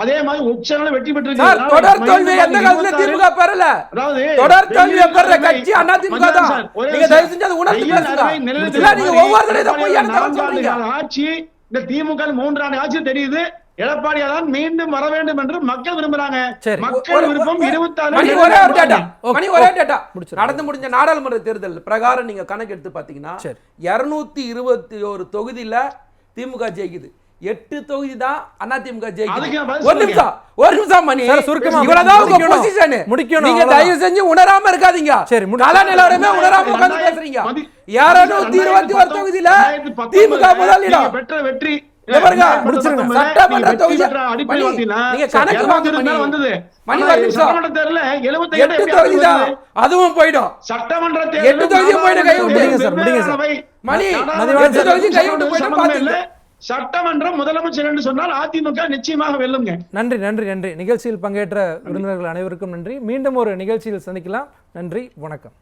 அதே மாதிரி உச்சங்கள வெற்றி பெற்றிருக்கு. தொடர் தோல்வி எந்த காலத்துல திமுக பெறல. அதாவது தொடர் தோல்வி பெற கட்சி அதிமுக தான். நீங்க தயவு செஞ்சு அதை உணர்ந்து பேசுங்க. இல்ல நீங்க ஒவ்வொரு தடவை பொய்யான சொல்றீங்க. ஆட்சி இந்த திமுக 3 ஆண்டு ஆட்சி தெரியுது. எடப்பாடியா தான் மீண்டும் வர வேண்டும் என்று மக்கள் விரும்புறாங்க. மக்கள் விருப்பம் 24 ஒரே டேட்டா நடந்து முடிஞ்ச நாடாளுமன்ற தேர்தல் பிரகாரம் நீங்க கணக்கு எடுத்து பாத்தீங்கன்னா 221 தொகுதியில திமுக ஜெயிக்குது, 8 தொகுதி தான் அதிமுக ஜெயிக்குது. ஒரு நிமிஷம் மணி, இவ்வளவுதான் உங்க பொசிஷன். நீங்க தயவு செஞ்சு உணராம இருக்காதீங்க. கல நிலவரமே உணராம உட்கார்ந்து பேசுறீங்க. 221 தொகுதியில திமுக முதலிடம் பெற்ற வெற்றி. சட்டமன்ற தொகுதி நீங்க கணக்கு வந்தது அதுவும் போயிடும். சட்டமன்ற 8 தொகுதியும் போயிடும். கை விட்டு மணி 8 தொகுதியும் கை விட்டு போயிடும். சட்டமன்றம் முதலமைச்சர் என்று சொன்னால் அதிமுக நிச்சயமாக வெல்லுங்க. நன்றி நன்றி நன்றி. நிகழ்ச்சியில் பங்கேற்ற விருந்தினர்கள் அனைவருக்கும் நன்றி. மீண்டும் ஒரு நிகழ்ச்சியில் சந்திக்கலாம். நன்றி, வணக்கம்.